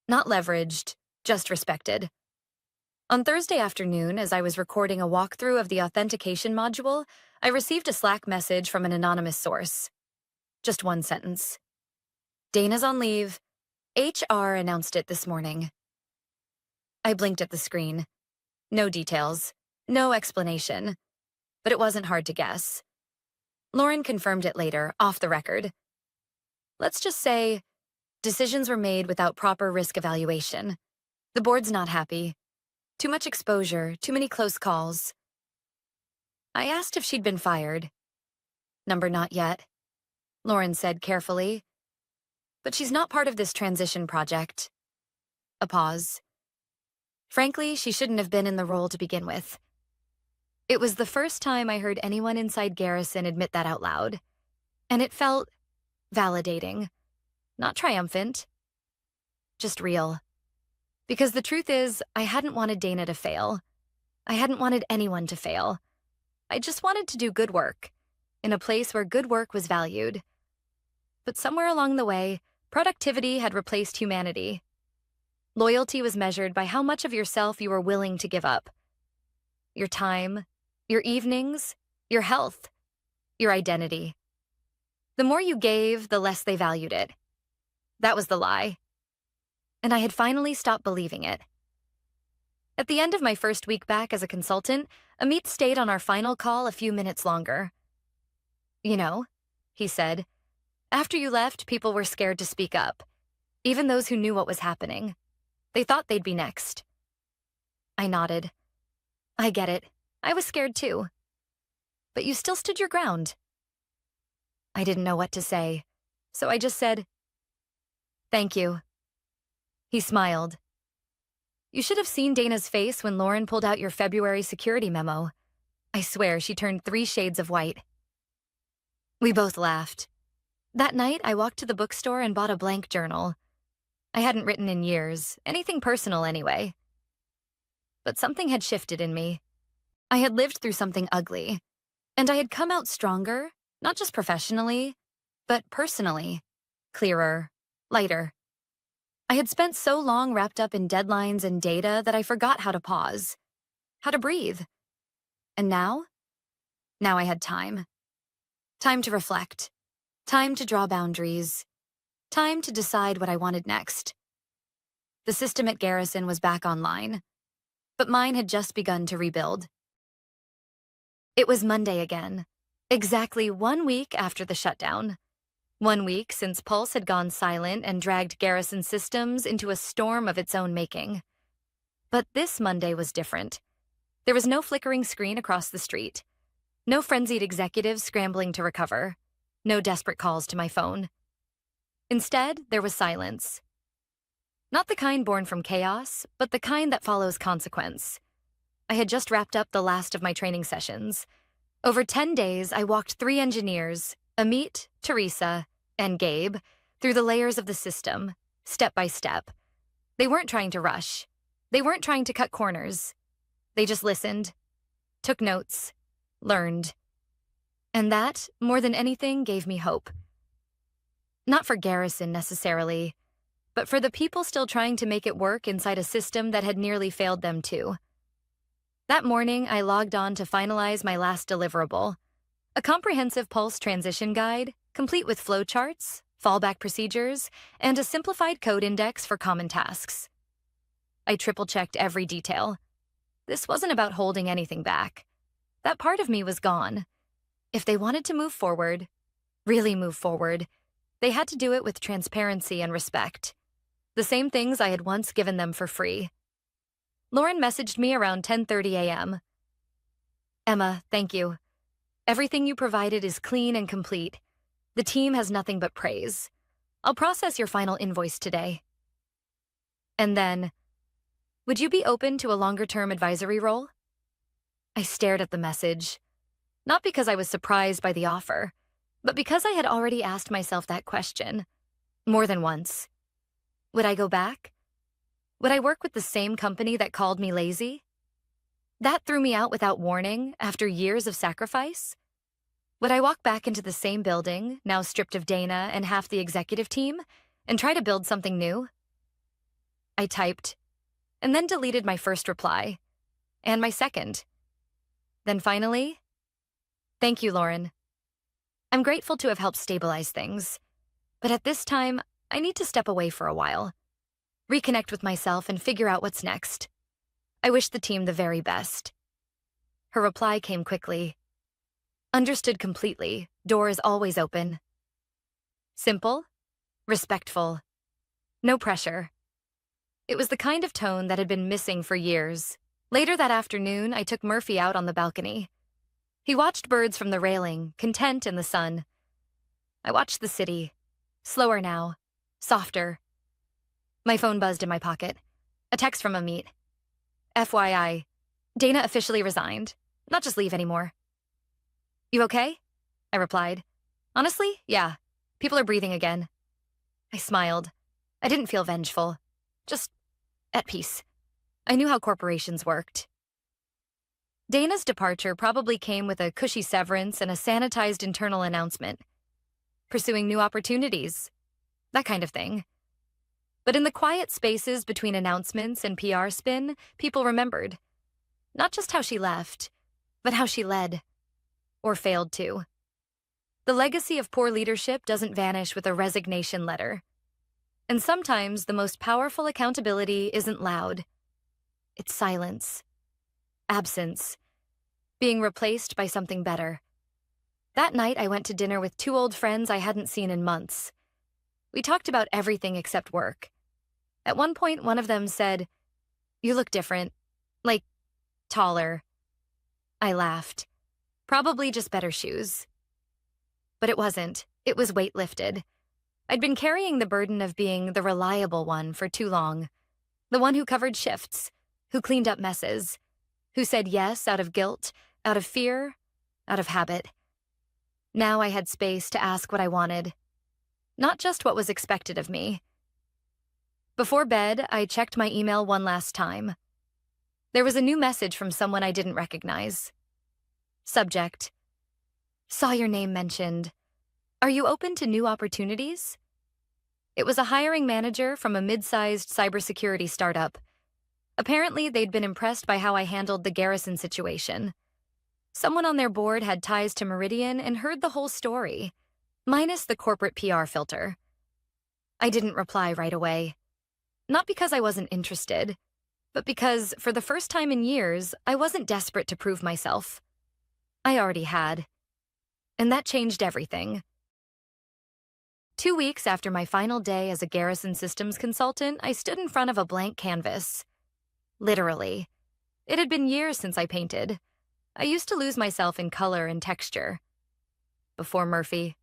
not leveraged, just respected. On Thursday afternoon, as I was recording a walkthrough of the authentication module, I received a Slack message from an anonymous source. Just one sentence. "Dana's on leave. HR announced it this morning." I blinked at the screen. No details, no explanation, but it wasn't hard to guess. Lauren confirmed it later, off the record. Let's just say, decisions were made without proper risk evaluation. The board's not happy. Too much exposure, too many close calls. I asked if she'd been fired. "Number not yet," Lauren said carefully. "But she's not part of this transition project." A pause. Frankly, she shouldn't have been in the role to begin with. It was the first time I heard anyone inside Garrison admit that out loud, and it felt validating, not triumphant, just real. Because the truth is, I hadn't wanted Dana to fail. I hadn't wanted anyone to fail. I just wanted to do good work, in a place where good work was valued. But somewhere along the way, productivity had replaced humanity. Loyalty was measured by how much of yourself you were willing to give up. Your time, your evenings, your health, your identity. The more you gave, the less they valued it. That was the lie. And I had finally stopped believing it. At the end of my first week back as a consultant, Amit stayed on our final call a few minutes longer. You know, he said, after you left, people were scared to speak up, even those who knew what was happening. They thought they'd be next. I nodded. I get it. I was scared too. But you still stood your ground. I didn't know what to say, so I just said, thank you. He smiled. You should have seen Dana's face when Lauren pulled out your February security memo. I swear she turned 3 shades of white. We both laughed. That night, I walked to the bookstore and bought a blank journal. I hadn't written in years, anything personal anyway. But something had shifted in me. I had lived through something ugly, and I had come out stronger, not just professionally, but personally, clearer, lighter. I had spent so long wrapped up in deadlines and data that I forgot how to pause, how to breathe. And now I had time. Time to reflect. Time to draw boundaries. Time to decide what I wanted next. The system at Garrison was back online, but mine had just begun to rebuild. It was Monday again, exactly 1 week after the shutdown. 1 week since Pulse had gone silent and dragged Garrison systems into a storm of its own making. But this Monday was different. There was no flickering screen across the street. No frenzied executives scrambling to recover. No desperate calls to my phone. Instead, there was silence. Not the kind born from chaos, but the kind that follows consequence. I had just wrapped up the last of my training sessions. Over 10 days, I walked 3 engineers, Amit, Teresa, and Gabe, through the layers of the system, step by step. They weren't trying to rush. They weren't trying to cut corners. They just listened, took notes, learned. And that, more than anything, gave me hope. Not for Garrison necessarily, but for the people still trying to make it work inside a system that had nearly failed them too. That morning, I logged on to finalize my last deliverable, a comprehensive Pulse transition guide, complete with flowcharts, fallback procedures, and a simplified code index for common tasks. I triple-checked every detail. This wasn't about holding anything back. That part of me was gone. If they wanted to move forward, really move forward, they had to do it with transparency and respect. The same things I had once given them for free. Lauren messaged me around 10:30 a.m. Emma, thank you. Everything you provided is clean and complete. The team has nothing but praise. I'll process your final invoice today. And then, would you be open to a longer-term advisory role? I stared at the message. Not because I was surprised by the offer, but because I had already asked myself that question. More than once. Would I go back? Would I work with the same company that called me lazy? That threw me out without warning after years of sacrifice? Would I walk back into the same building, now stripped of Dana and half the executive team, and try to build something new? I typed, and then deleted my first reply, and my second. Then finally, thank you, Lauren. I'm grateful to have helped stabilize things, but at this time, I need to step away for a while, reconnect with myself and figure out what's next. I wish the team the very best. Her reply came quickly. Understood completely. Doors always open. Simple, respectful, no pressure. It was the kind of tone that had been missing for years. Later that afternoon, I took Murphy out on the balcony. He watched birds from the railing, content in the sun. I watched the city, slower now, softer. My phone buzzed in my pocket. A text from Amit. FYI, Dana officially resigned. Not just leave anymore. You okay? I replied. Honestly, yeah. People are breathing again. I smiled. I didn't feel vengeful. Just at peace. I knew how corporations worked. Dana's departure probably came with a cushy severance and a sanitized internal announcement. Pursuing new opportunities. That kind of thing. But in the quiet spaces between announcements and PR spin, people remembered. Not just how she left, but how she led. Or failed to. The legacy of poor leadership doesn't vanish with a resignation letter. And sometimes the most powerful accountability isn't loud. It's silence. Absence. Being replaced by something better. That night, I went to dinner with two old friends I hadn't seen in months. We talked about everything except work. At one point, one of them said, "You look different. Like, taller." I laughed. Probably just better shoes. But it wasn't. It was weight lifted. I'd been carrying the burden of being the reliable one for too long. The one who covered shifts, who cleaned up messes, who said yes out of guilt, out of fear, out of habit. Now I had space to ask what I wanted, not just what was expected of me. Before bed, I checked my email one last time. There was a new message from someone I didn't recognize. Subject: "Saw your name mentioned. Are you open to new opportunities?" It was a hiring manager from a mid-sized cybersecurity startup. Apparently, they'd been impressed by how I handled the Garrison situation. Someone on their board had ties to Meridian and heard the whole story, minus the corporate PR filter. I didn't reply right away. Not because I wasn't interested, but because, for the first time in years, I wasn't desperate to prove myself. I already had. And that changed everything. 2 weeks after my final day as a Garrison Systems consultant, I stood in front of a blank canvas. Literally. It had been years since I painted. I used to lose myself in color and texture. Before Murphy.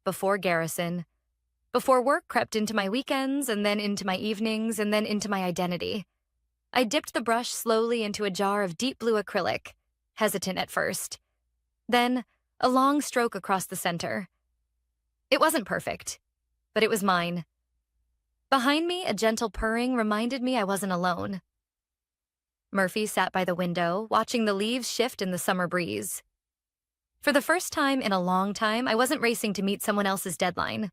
Before Garrison. Before work crept into my weekends, and then into my evenings, and then into my identity. I dipped the brush slowly into a jar of deep blue acrylic, hesitant at first. Then, a long stroke across the center. It wasn't perfect, but it was mine. Behind me, a gentle purring reminded me I wasn't alone. Murphy sat by the window, watching the leaves shift in the summer breeze. For the first time in a long time, I wasn't racing to meet someone else's deadline.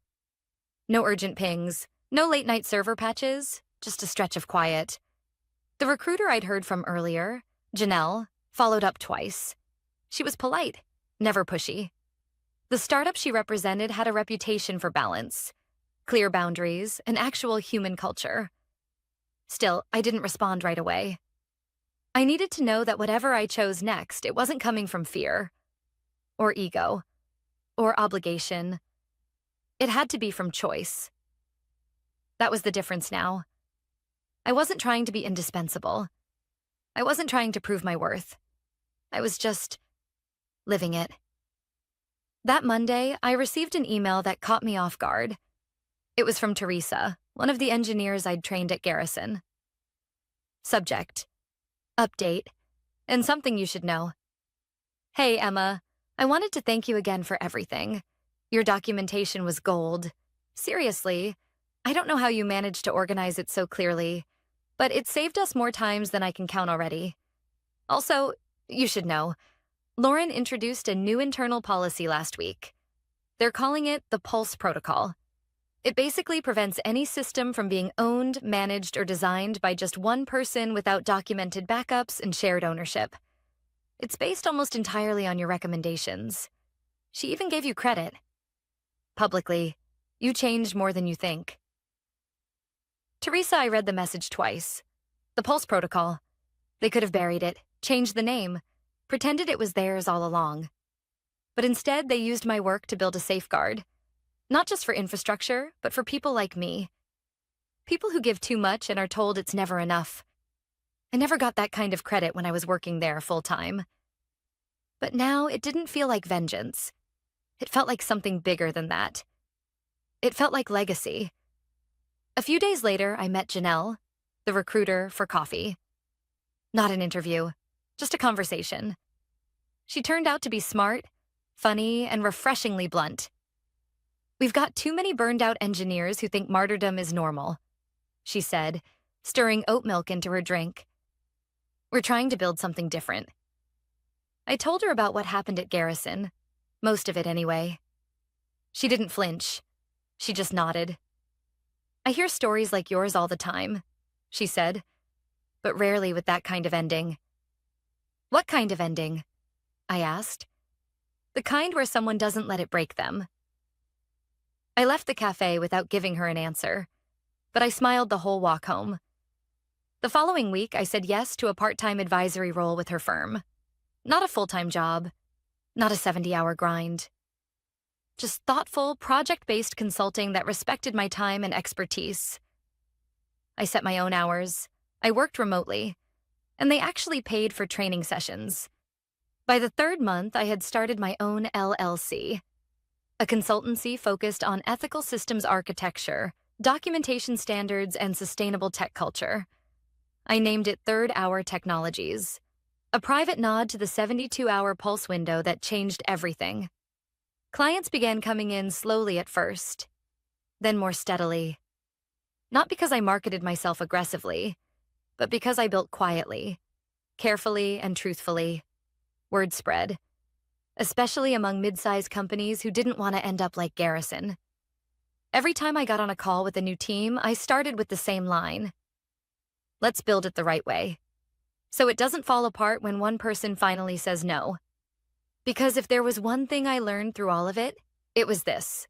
No urgent pings, no late-night server patches, just a stretch of quiet. The recruiter I'd heard from earlier, Janelle, followed up twice. She was polite, never pushy. The startup she represented had a reputation for balance, clear boundaries, an actual human culture. Still, I didn't respond right away. I needed to know that whatever I chose next, it wasn't coming from fear, or ego, or obligation. It had to be from choice. That was the difference now. I wasn't trying to be indispensable. I wasn't trying to prove my worth. I was just living it. That Monday, I received an email that caught me off guard. It was from Teresa, one of the engineers I'd trained at Garrison. Subject: update, and something you should know. "Hey, Emma, I wanted to thank you again for everything. Your documentation was gold. Seriously, I don't know how you managed to organize it so clearly, but it saved us more times than I can count already. Also, you should know, Lauren introduced a new internal policy last week. They're calling it the Pulse Protocol. It basically prevents any system from being owned, managed, or designed by just one person without documented backups and shared ownership. It's based almost entirely on your recommendations. She even gave you credit. Publicly, you changed more than you think." Teresa, I read the message twice. The Pulse Protocol. They could have buried it, changed the name, pretended it was theirs all along. But instead, they used my work to build a safeguard. Not just for infrastructure, but for people like me. People who give too much and are told it's never enough. I never got that kind of credit when I was working there full-time. But now, it didn't feel like vengeance. It felt like something bigger than that. It felt like legacy. A few days later, I met Janelle, the recruiter, for coffee. Not an interview, just a conversation. She turned out to be smart, funny, and refreshingly blunt. "We've got too many burned-out engineers who think martyrdom is normal," she said, stirring oat milk into her drink. "We're trying to build something different." I told her about what happened at Garrison, most of it anyway. She didn't flinch. She just nodded. "I hear stories like yours all the time," she said, "but rarely with that kind of ending." "What kind of ending?" I asked. "The kind where someone doesn't let it break them." I left the cafe without giving her an answer, but I smiled the whole walk home. The following week, I said yes to a part-time advisory role with her firm. Not a full-time job, not a 70-hour grind. Just thoughtful, project-based consulting that respected my time and expertise. I set my own hours, I worked remotely, and they actually paid for training sessions. By the third month, I had started my own LLC, a consultancy focused on ethical systems architecture, documentation standards, and sustainable tech culture. I named it Third Hour Technologies, a private nod to the 72-hour pulse window that changed everything. Clients began coming in slowly at first, then more steadily. Not because I marketed myself aggressively, but because I built quietly, carefully, and truthfully. Word spread, especially among mid-sized companies who didn't want to end up like Garrison. Every time I got on a call with a new team, I started with the same line. Let's build it the right way, so it doesn't fall apart when one person finally says no. Because if there was one thing I learned through all of it, it was this.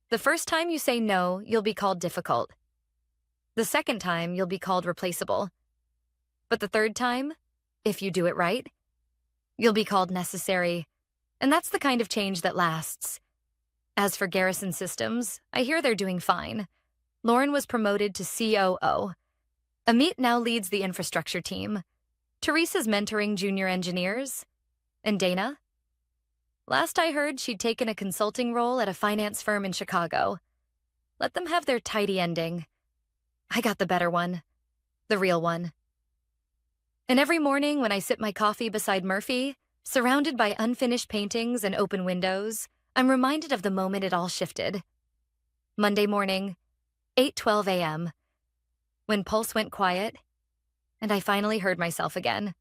The first time you say no, you'll be called difficult. The second time, you'll be called replaceable. But the third time, if you do it right, you'll be called necessary. And that's the kind of change that lasts. As for Garrison Systems, I hear they're doing fine. Lauren was promoted to COO. Amit now leads the infrastructure team. Teresa's mentoring junior engineers. And Dana? Last I heard, she'd taken a consulting role at a finance firm in Chicago. Let them have their tidy ending. I got the better one. The real one. And every morning when I sip my coffee beside Murphy, surrounded by unfinished paintings and open windows, I'm reminded of the moment it all shifted. Monday morning, 8:12 a.m., when Pulse went quiet, and I finally heard myself again.